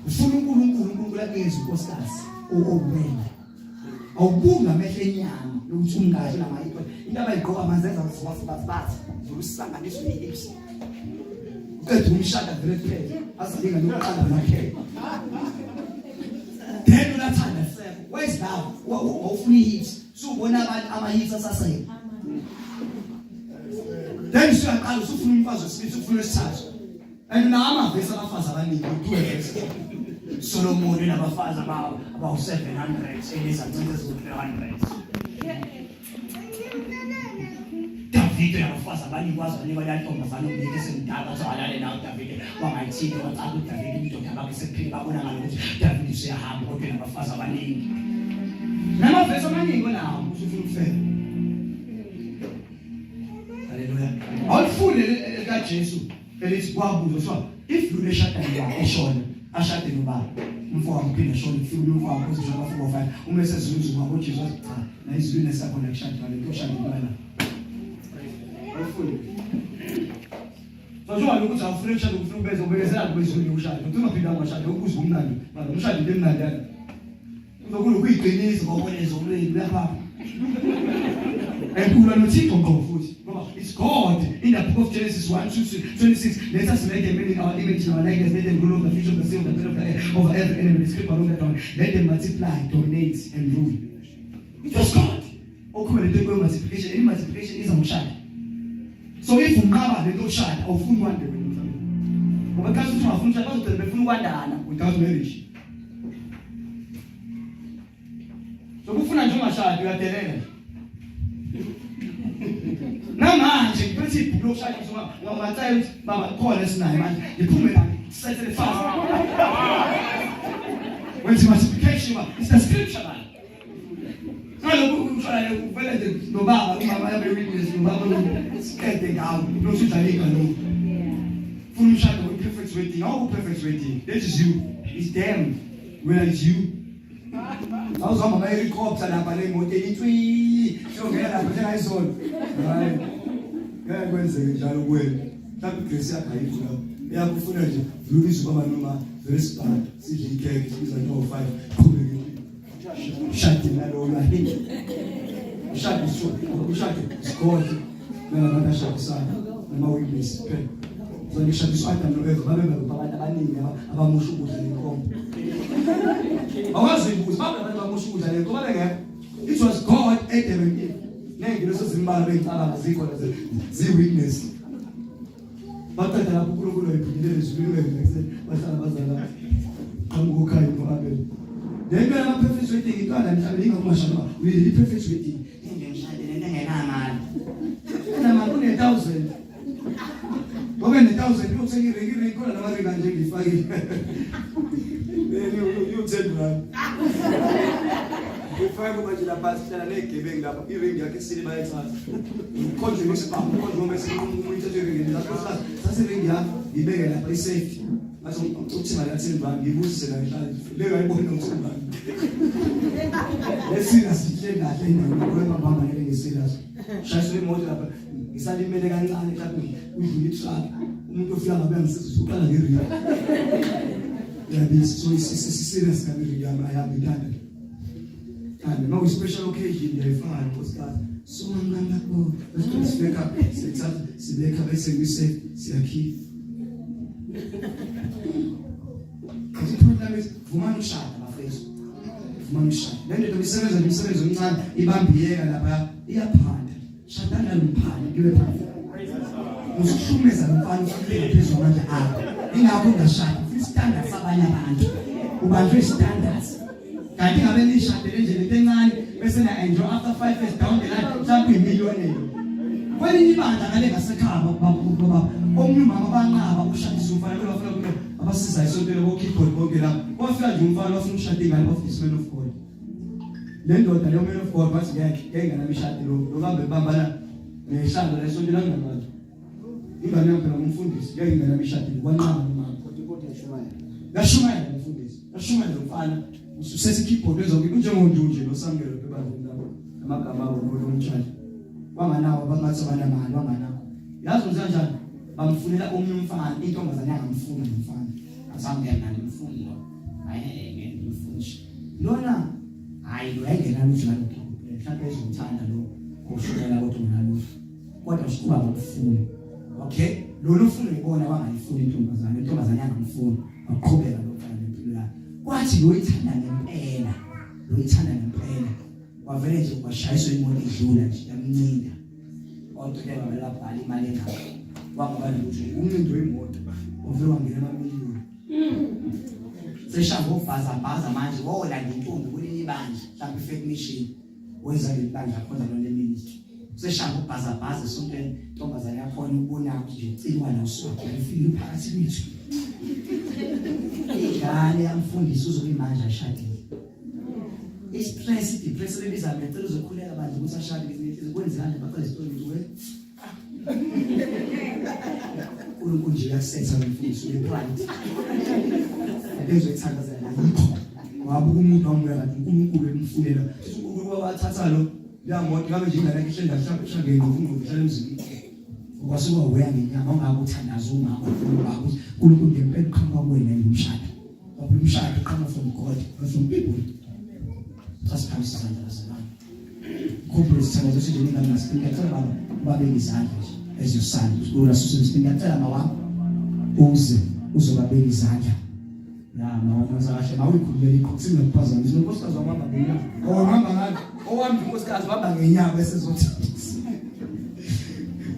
Ufuna uNkulunkulu la ngenkosikazi owena. Awubunga amehlo enyama ukuthi ungazi namayipho. Into abayigqoka manzenza bathi zokusanganiswa nehips. Uqedwe umshada vele phela. Azalinga nokuqala nakhe. Then unathanda sefo. Where's love? Awufuna hips. So ubona abantu ama-hips asasele. Then usuyaqala usufuna umfazi wesibili ufuna wesithathu. And now amavesi abafazi abaningi uthwe Solomon nabafazi about 700 Elisa ncindezelo 300 David nabafazi abanikwazi abanikwazi omnike semdala zalale nawo David wangayithini wacaca uDavid indoda ngabe sephila babona ngalo ukuthi David usiyahamba kodwa nabafazi abaningi namavesi amaningi onawo usufuna ukufela Hallelujah awufunde kaJesu elithi kwabuzo so if you leshada yakho eshona ashade nobaba umfowabo uphinde shona ufuna umfowabo ukuthi njengoba 4 5 uma esezuzuma ngoJesu cha na izwini sakho nakushada ngale ushada ngibala awufuni Sojwa ukuthi awufuni ukushada ufuna ubeze ubekezela kwezwini ushada uthi ungaphinda ngashada ukuzwa umnandi manje umshada into emnandi yana uzokulo kuyiqinisa ngobone zomlweni lapha and nothixo ngofuthi ngoba it's God in the book of Genesis 1:26 let us make them in our image and our likeness let them rule over the fish of the sea of the bird of the air over every animal that creeps along the ground let them multiply dominate and rule it was God okuba le nto multiplication any multiplication is umshado so if ungaba le nto ushada awufuni kwande wena ngoba kahle ukuthi ungafuni ushada bazothi befuna ukwandana without marriage so kufuna nje ungashada uyadelela namanje ngithi ibhuku lokushada ngamathayi ukuthi baba khona sinayo manje ngiphume la settle fast when multiplication is the scripture man ngalokho umshada uvela nje nobaba umama yabe witness nobaba skede ngawo lokushadaleka lo funa umshada with perfect wedding how perfect wedding that is you it's them where is you awuzoma ama-helicopter lapha nemoto enithwi siyongena lapha njengayizolo hayi ngeke kwenzeke njalo kuwena mhlawumbe igrace yakho ayikho lapho iyakufuna nje vlulisa ubaba noma very smart sidle ikhekhe sibiza no-5 qhubeke ushade nalowo lahini ushade isigodi nalabantu ashadisana nama-witness phela So ngishadiswa Adam noEva babe abantu abaningi abamusha ukudla lenkomo. Awazi ukuthi babe abantu abamusha ukudla lenkomo bengekho. It was God, Adam and Eve. Nengilo sezimbala beyicabanga zikhona zi-weakness. Baqeda lapho uNkulunkulu ayiphindile ezulwini bese bahlala bazala amukhayi ngoAbel. Lento yama-perfect wedding iqala mhlawumbe ingakumashana uyi perfect wedding ngishadele engenamali. Enamali une-1,000. Ngoba ne-1,000 uyothenga iringi khona namaringi kanje ngifakile. You rand. Ufike manje lapha sihlala negebengu lapha iringi yakhe sile bayithatha. Ukhonje ngesibhamu ukhonje umese umuntu iringi lapha sasiringi yakhe ibeke lapha isafety. Mase uthi mali yathi rand ngibusise la ngihlala. Leka ayibona ukuthi rand. Lesina sihle kahle indawo bamba ngeserious. Shayiswe imoto lapha ngisalimele kancane lapha udlula itruck. Umuntu ofika ngabe ngisizwe uqala ngeringi. Yeah, this so it's serious kamili yami ayabidana. And now special occasion they find was God. So ngangakho let's wake up. Sibeka bese ngise siyakhi. The problem is vuma ushada bafethu. Vuma ushada. Lento imisebenzi omncane ibambiyeka lapha iyaphanda. Shadana nomphanda kibe phanda. Usuhlumeza umfana ufike phezulu manje akho. Ingakho ngashada. Standards abanye abantu. Ubanjwe standards. Kanti ngabe nishadele nje lento encane bese na enjoy after 5 years down the line mhlawumbe imillionaire. Kwelinye ibandla ngale ngasekhaba baba omnye umama banqaba ushadisa umfana bafuna ukuthi abasiza isontele bo keyboard bonke lapho. Wafika nje umfana wafuna ukushada ingane of this man of God. Le ndoda le man of God bathi ngeke ngamishadi lo kambe bambana nehlanga lesontele nganabantu. Ingane yaphela umfundisi ngeke ngamishadi kwanqaba umama. Ngashumayela umfundisi. Ngashumayela umfana ususethe keyboard ezonke kunjengomuntu nje noSamuel bebandla lapho. Amagama abo nomtshali. Wanganawo bangathi abanamali wanganawo. Yazi uzenza kanjani? Bamfunela omnye umfana intombazane yangamfuna umfana. Azangena nemfundo. Hayi ngeke ngimfundishe. Lona hayi lo yayingena njalo mhlawumbe ezomthanda lo koshukela kodwa unalo. Kodwa usikuba ngomfundi. Okay? Lo ufuna ibona wangayifuni intombazane yangamfuna. Aqhubeka lokufana nempilo yakhe. Kwathi lo ithanda ngempela. Lo ithanda ngempela. Wavele nje kwashayiswa imoto idlula nje yamncinda. Kodwa ke babelapha ali imali engaka. Wangaba ukuthi umnindo wemoto ovela wangena amamiliyoni. Seshanga ubhaza manje wola ngentombi kulinye ibandla mhlawumbe fake mission wenza le bandla khona lo ministry. Seshanga ubhaza sontweni intombazane yakhona ukubona nje ucikwa nosuku ifike phakathi kwethu. Igane yamfundisa uzobe manje ashadile. Istress depression elizame ngicela uzokhuleka bandla ukuthi ashade izikwenzana baqala isitori nje. UNkulunkulu yakusetha umfundisi wepride. Lezo ithakazela yikho. Wabuka umuntu wamubeka uNkulunkulu emfunela. uNkulunkulu wathatha lo yamoto ngabe nje ingane yakhe ishenda shage ngofungulo hlala emzini. Wasuka weya ngenyama ungabe uthandaza umama ubaba uNkulunkulu ngempela uqhamuka kuwena ngumshado. Umshado uqhamuka from God, not from people. Sasiphambisa izandla zabantu. Corporate sithandaza ukuthi nje ngingamasipinga ngicela babeke izandla as your son. Uskula susipinga ngicela mawami uzobabeka izandla. Ya mawami sasha mawuyikhulule ikhosi ngikuphazama. Izinkosikazi wamamba ngenyama. Owahamba ngalo. Owami inkosikazi wahamba ngenyama bese zothithisa.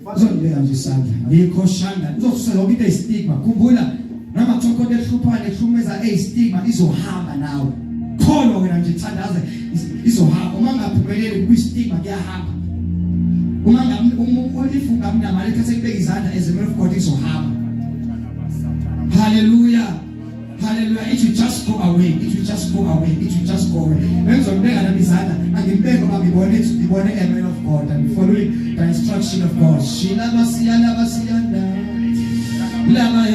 Bazongibeka nje isandla. Ngikhoshanda. Uzokusela ukuthi istigma. Khumbula noma thokode ehluphana ehlumeza stigma izohamba nawe. Khona wena nje thandaze izohamba. Uma ngaphumeleli kwistigma kuyahamba. Uma ulifunga mnama lethe kubeka izandla as a man of God izohamba. Hallelujah. Hallelujah. It will just go away. It will just go away. It will just go away. Ngizobeka nami izandla angibeka ngoba ngibone a man of God and following the instruction of God. Shila basiyana lama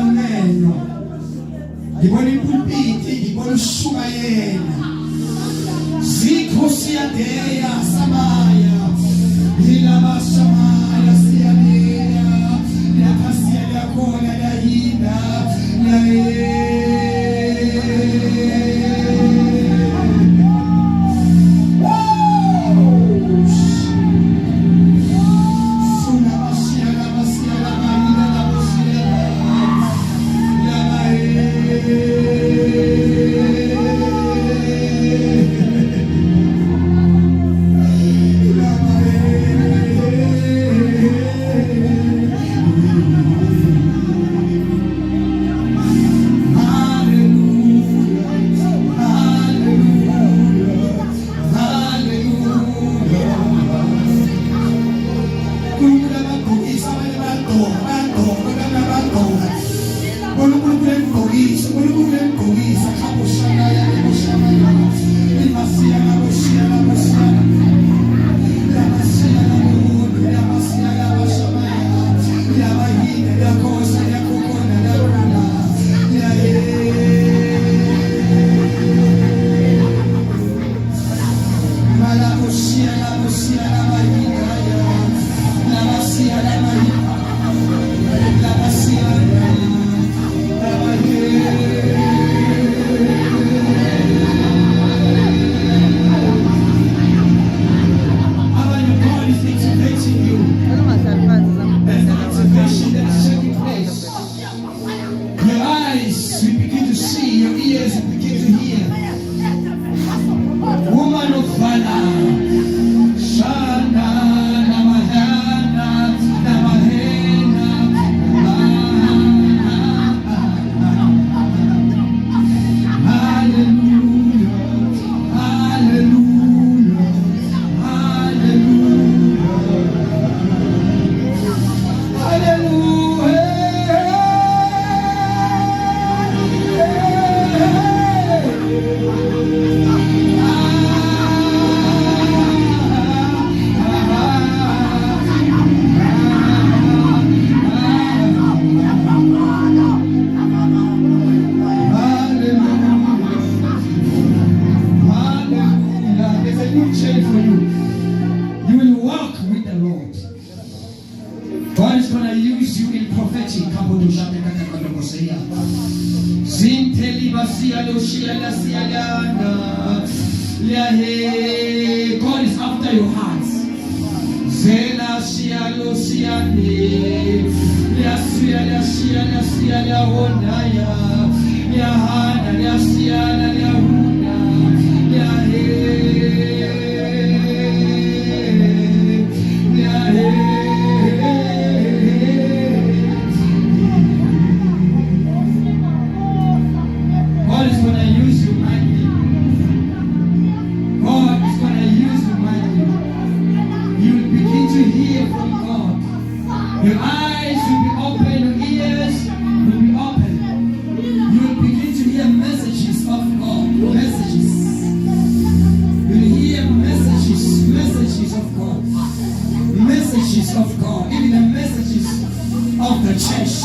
umeno. Ngibona impulpiti, ngibona uShumayela. Zikho siyadeya samaya. Hilaba samaya siyadeya. Yakasiya yakona yahina. God is after your heart. Zela shialo shiane, ya shiala shiala shiala honaya, ya hana ya shiala ya huna, ya he, ya he. God is gonna use you mightily. God is gonna use you mightily. You will begin to hear from God. Your eyes will be open, your ears will be open. You will begin to hear messages of God. Messages. You will hear messages of God. Messages of God. Even the messages of the church.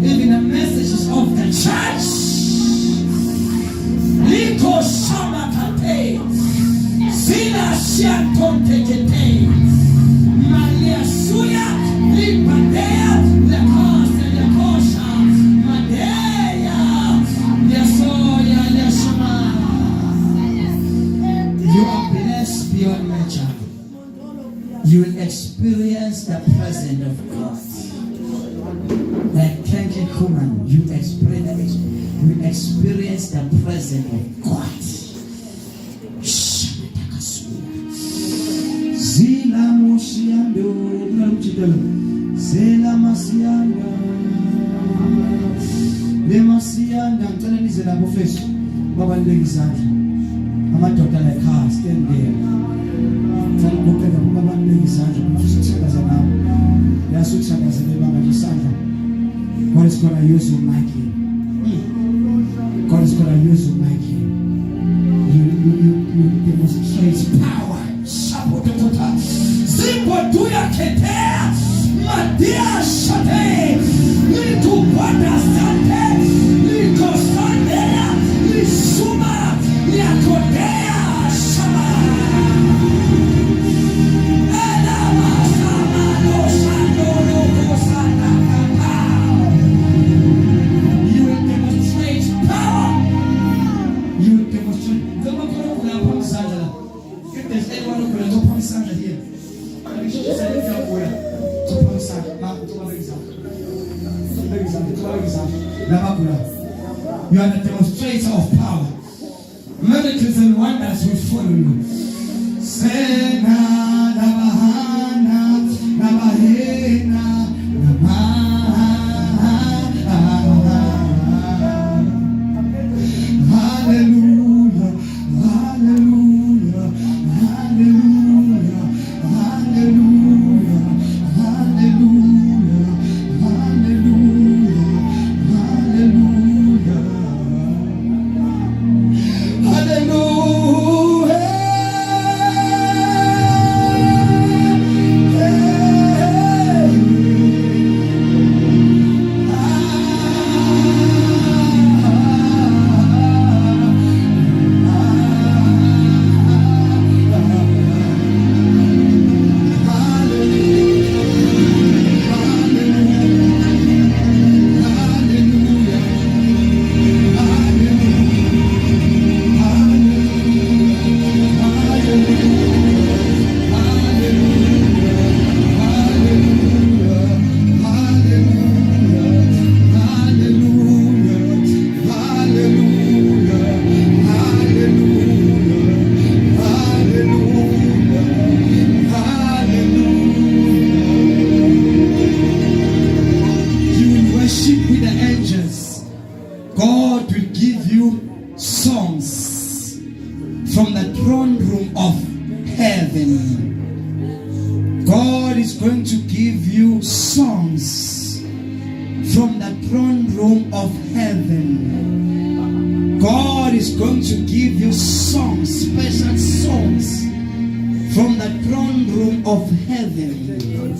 Even the messages of the church. Liko shama kate. Sina shiantonte kete. Malia suya. Lipadea. Lekosa. Lekosha. Madea. Lesoya. Leshama. You are blessed beyond measure. You will experience the presence of God. Like Kenji Kuman, you experience the presence of God. Zila Mosiando, Zela Masianda, Le Masianda, I'm telling you, Zela Mofes, Baba Legizand, I'm a doctor like her, stand there. Tell Baba Legizand, I'm just as a now. That's what I'm saying. God is going to use you mightily. God is going to use you mightily. You demonstrate power. Zipo tuya ketea. Madia shate. You are the demonstrator of power. Miracles and wonders will follow you. Sena Nabahana Nabahena Hallelujah, hallelujah, hallelujah, hallelujah, hallelujah, hallelujah, hallelujah, hallelujah. God will give you songs from the throne room of heaven. God is going to give you songs from the throne room of heaven. God is going to give you songs, special songs from the throne room of heaven.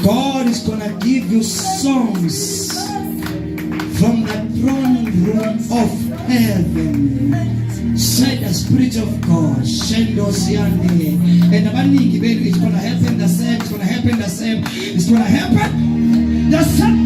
God is going to give you songs from the throne room of heaven. Said the Spirit of God. And the money it's going to happen the same. It's going to happen the same. It's going to happen the same.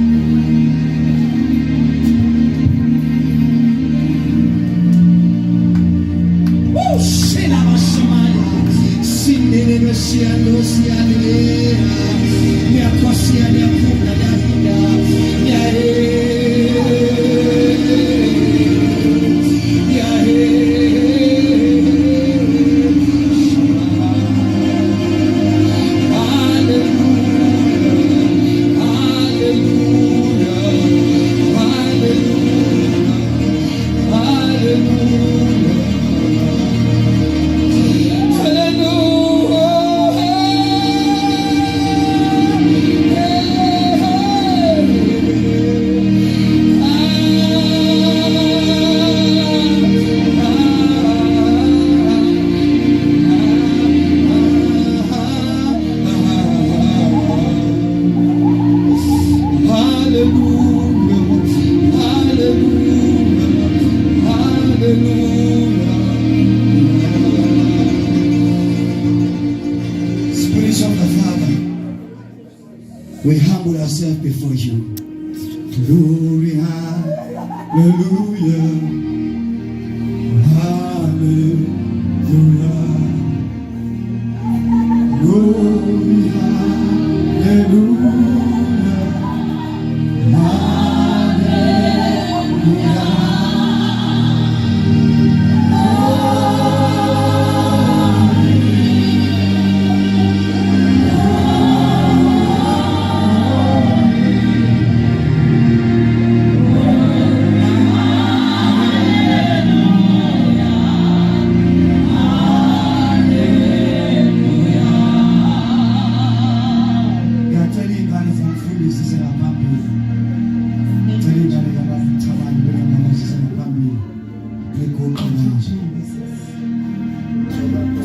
We humble ourselves before you. Glory, hallelujah. Hallelujah. Glory, hallelujah.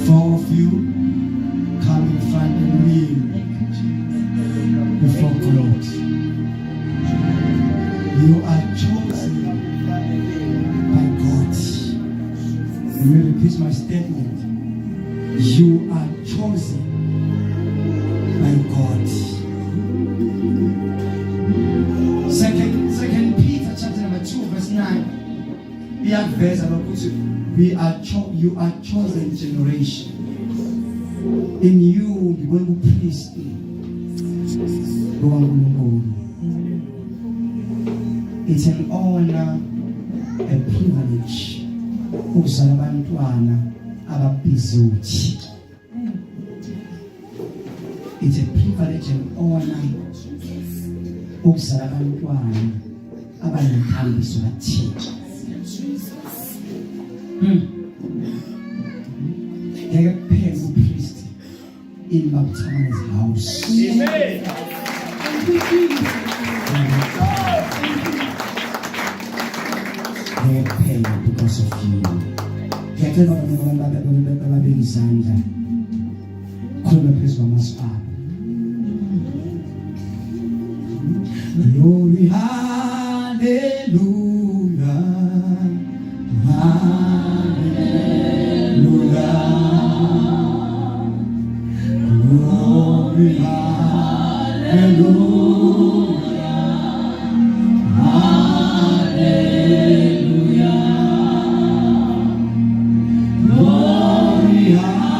Four of you come in front and kneel before God. You are chosen by God. Let me repeat my statement. You are chosen by God. Second Peter chapter number 2 verse 9. You are chosen generation. In you, the one who pleased me. It's an honor, a privilege. Ukuzala abantwana ababhizi uthi. It's a privilege and honor. Ukuzala abantwana abanenkambiso kaThixo. Ngeke kuphele upriest in Baptist's house. Amen. Ngeke kuphele because of you. Ngiyacela abantu babeke izandla. Khona phezu kwamasipala. Glory, hallelujah, hallelujah, glory, hallelujah, hallelujah, glory, hallelujah,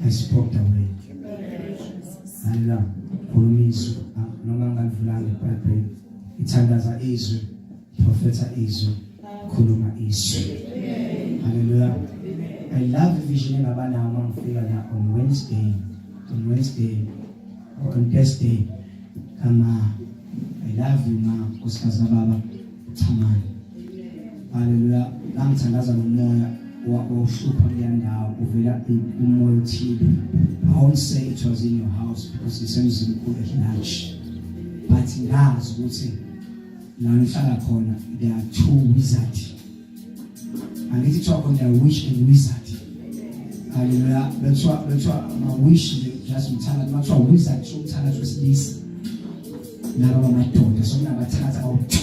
I spoke away. Hallelujah. Khulumiso noma ngalivulanga iBhayibheli. Ithandaza izwi, profeta izwi, khuluma izwi. Hallelujah. I love the vision engabanayo mangifika la on Wednesday or on Thursday. Kama I love you ma kusikaza baba Thamani. Hallelujah. Ngithandaza nomoya wawuhlupha kuyandawo uvela umoya uthile. I won't say it was in your house because it's in large, but ngazi ukuthi la ngihlala khona there are two wizards. Angithi kuthiwa khona witch and wizard. Hallelujah. Bethiwa ama-wish just umthakathi, makuthiwa wizard so umthakathi wesilisa nabo amadoda so kunabathatha awu-2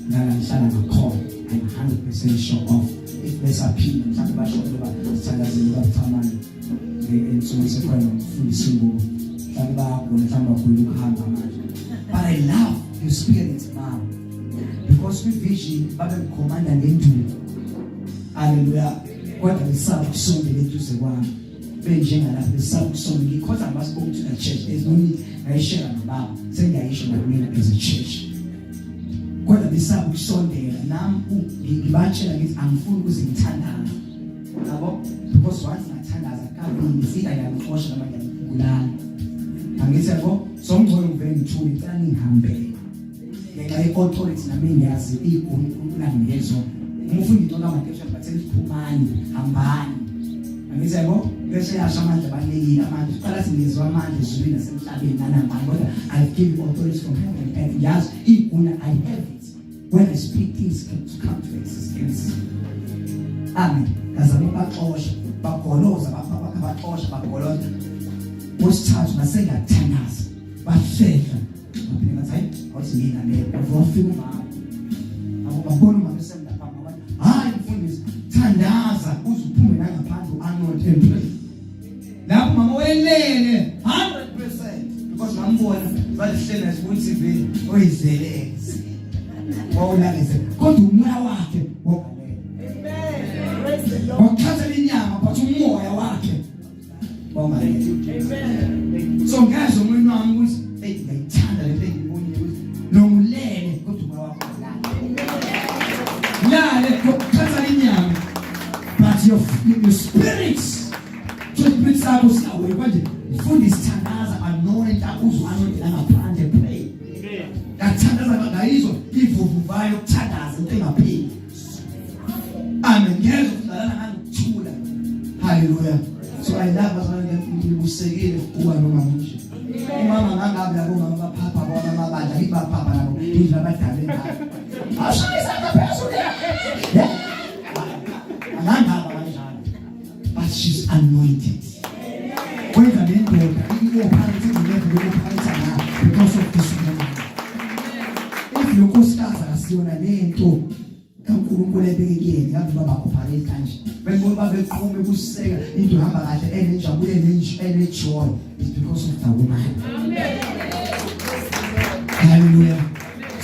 nala ngihlala ngakhona. I'm 100% sure of if besaphila mhlawumbe bashonke bathandazile baThamani ensukwini sekhona ukufundisa ingubo mhlawumbe bayagula mhlawumbe bagula ukuhamba manje. But I love your spirit now because kwi-vision babekhomanda ngenduku. Hallelujah. Kodwa besaba ukusondela eduze kwami benjengalapha besaba ukusondela because I must go to the church. There's no need ngayishela nobaba sengiyayisho nakumina as a church. Kodwa besaba ukusondela nami ngibatshela ngithi angifuni ukuze ngithandane yabo because once ngathandaza kabili sida ngiyamxosha noma ngiyambulala angithi yabo somgcono uvele ngithule ngicela ngihambe ngenxa ye-authority nami ngiyazi ikunangezo umufunda into kaMateyu bathela iphumani hambani angithi yabo bese yasha amandla balekile amandla uqala singizwa amandla ezulwini nasemhlabeni nanamandla kodwa I give authority from heaven and yes iguna I have it when I speak things to come to existence. Amen. Kazama baxosha bagoloza baxosha bagoloza usithathu masengathandaza bafeka baphela ngathi hayi awusingina le bafika umama ababona umama esemlapha abantu hayi mfundisi thandaza uzuphume la ngaphandle uArnold and lapho mama welele 100% because ngambona balihlele esibuthi oyizele wawulalise kodwa umoya wakhe wakhatha inyama but umoya wakhe wamalethe so ngazi umuntu wami ukuthi ngiyithanda le nto engibonile ukuthi nomulele kodwa umoya wakhe lale wakhatha inyama but your spirits so spirit sakho siyawe manje ufunda isithandaza anointa uzwana ngaphandle pray kathandaza ngayizwa ivuvuvayo ukuthandaza into engapheli amen ngezwe ukudlalana ngikuthula haleluya so I love abanye ngibusekile kuba noma nje umama ngangabe labo mama bapapa bona mabandla ibapapa labo indlu abadala ngabo ashayisa ngaphezulu angangaba kanjalo but she's anointed kwenza le ndoda iyophansi ngiyephansi because of this yonkosikazi asiyona lento kaNkulunkulu ebekekeni ngabe baba operate kanje bengibona babeqhume kuseka into hamba kahle enenjabulo enejoy is because of the woman hallelujah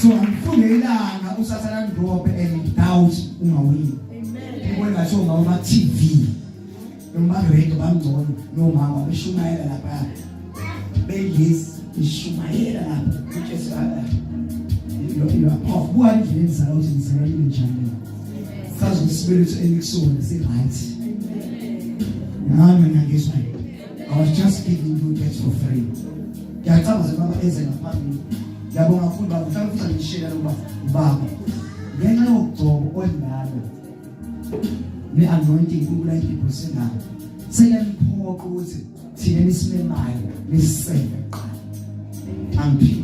so angifundela usathana ndrobe and doubt ungawini ngibona ngathi ngawuma TV noma radio bangcono nomama beshumayela lapha bengisi ishumayela lapha ukuthi of one is out in Israel channel. Because the spirit and soul is right. I was just giving you that for free. Yatabaza baba ezela phambili. Yabonga futhi baba mhlawumbe ngishela ukuba baba. Ngenxa yokugcobo olalo. Ne anointing kuba people sena. Seyemphoqa ukuthi thina nisimemayo nisebe qala. Angiphi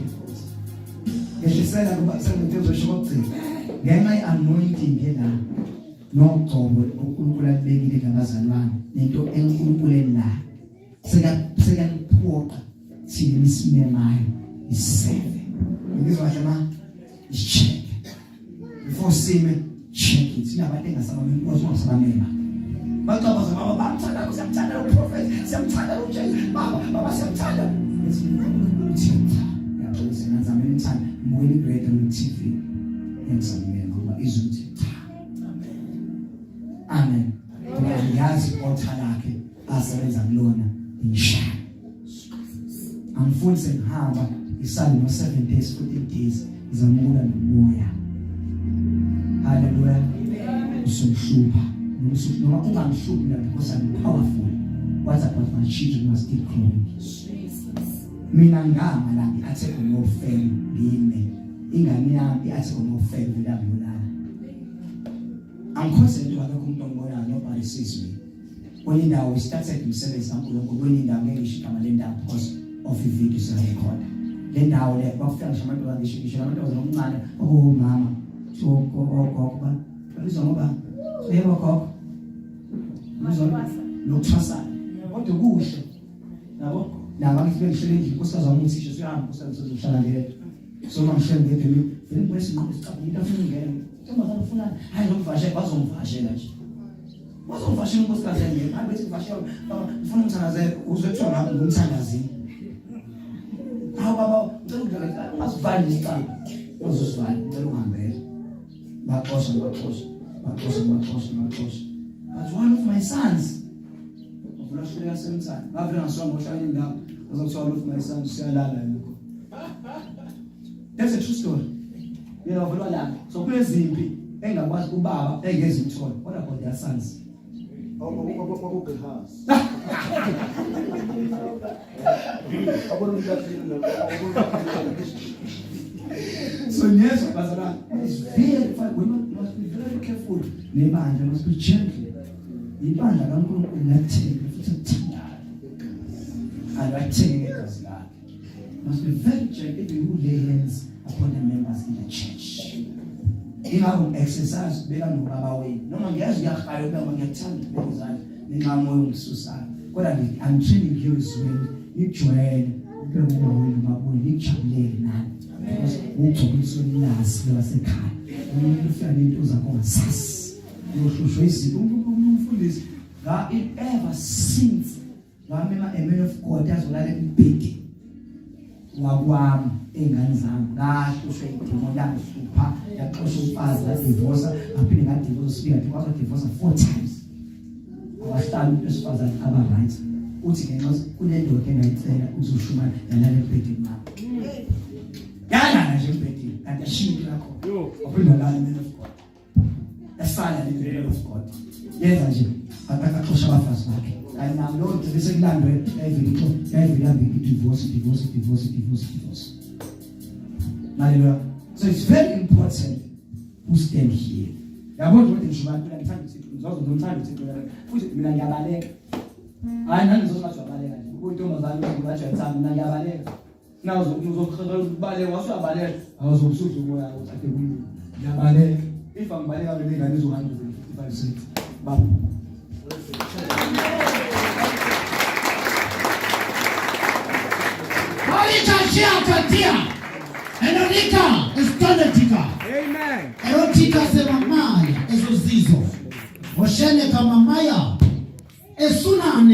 ngisela kuba sengithezo shokugcina ngenxa ye-anointing yena nogcobo uNkulunkulu alibekile ngabazalwane nento eNkulunkulu enayo sekaphoqa thina nisimemayo iseve ngizwa kahle ma check before sime check it sinabantu engasabameni wasabamema bacabaza baba bamthanda siyamthanda uprofeti siyamthanda uJesu baba siyamthanda ngiyazamela ithanda moyeni greater on TV ngiyazamela ngoba izuthi amen ngiyazi ukuthi lakhe asebenza kulona ngishaya angifundise ngihamba isali no 7 days 14 days ngizamula nomoya haleluya usumhlupa noma ungamhluphi la because I'm powerful what about my children must still growing mina ngama la athi unofeni ngine ingane yami athi unofeni vela bulala angikhoze wakho umuntu ongibona nobody sees me when indawo we started umsebenzi kaNkulunkulu when indawo ngishikama le ndawo because of ivideo sirecord le ndawo le bafika ngisho abantu bangisho abantu abanomncane mama so gogo bazizwa ngoba yebo gogo nokuthwasa kodwa kuhle yabo naba ngifike nje kusaza umuthi nje sihamba kusazohlala ngeke so mangihlele ngeke vele kwesinqobo sicabanga into afuna ngeke njengoba ufuna hayi ngomvashe bazomvashela nje bazomvashela unkosikazi ngeke hayi bethi ngivashela ufuna umthandaze uzwethu ngami ngumthandazini hawu baba ucela ukudlala ungasivali isicaba uzosivali ucela uhambele baxosha that's one of my sons uvula yasemthanda ngavela ngasonga ngohlala indawo azokuthiwa one of my sons siyalala yikho that's a true story yena uvula la so kulezimpi engakwazi ubaba engezimthola what about their sons So yes, Pastor, it's very fine. We must be very careful. Nebandla must be gentle. Ibandla kaNkulunkulu liyathengeka futhi lithandana. Aliwathengeki igazi lakhe. Must be very gentle if you lay hands upon the members in the church. Ingakho exercise beka nobaba wenu. Noma ngiyazi ngiyahaya ukuba ngiyathanda ukubeka izandla nenqamoyo ngisusayo. Kodwa I'm training you izweni. Ijwayele ukubeka ubaba wenu mabona ngijabulele nani. Because ukugcobisa ulwazi lwasekhaya. Umuntu ufika nento uzakongasasi. Uyoshushwa izinto umfundisi nga ever since ngamema a man of God azolala embhedeni wakwami engane zami ngahlushwa idemon yakusupha yaxosha umfazi la divorce aphinde ngadivorce speak because of divorce 4 times abahlali besifazane aba right uthi ngenxa kunendoda engayicela uzoshuma yalala embhedeni mama yana nje embhedeni kanti ashinto yakho aphinde lala man of God esala le man of God yenza nje akaxosha abafazi bakhe and now Lord bese kulandwe every divorce. Hallelujah. So it's very important who stand here. Yabona ukuthi ngishubana mina ngithanda ukuthi ngizozomthanda ukuthi futhi mina ngiyabaleka. Hayi nani ngizozathi uyabaleka nje. Ubuntombazana ungathi uyathanda mina ngiyabaleka. Nazo uzobaleka wasuyabaleka awuzobusuza umoya uthathe kuyo. Ngiyabaleka. If angibaleka bebe ngane izohamba 55 cents. Baba. Erotika estoletika. Amen. Erotika sema maya ezo zizo. Oshene kama maya. Esunane.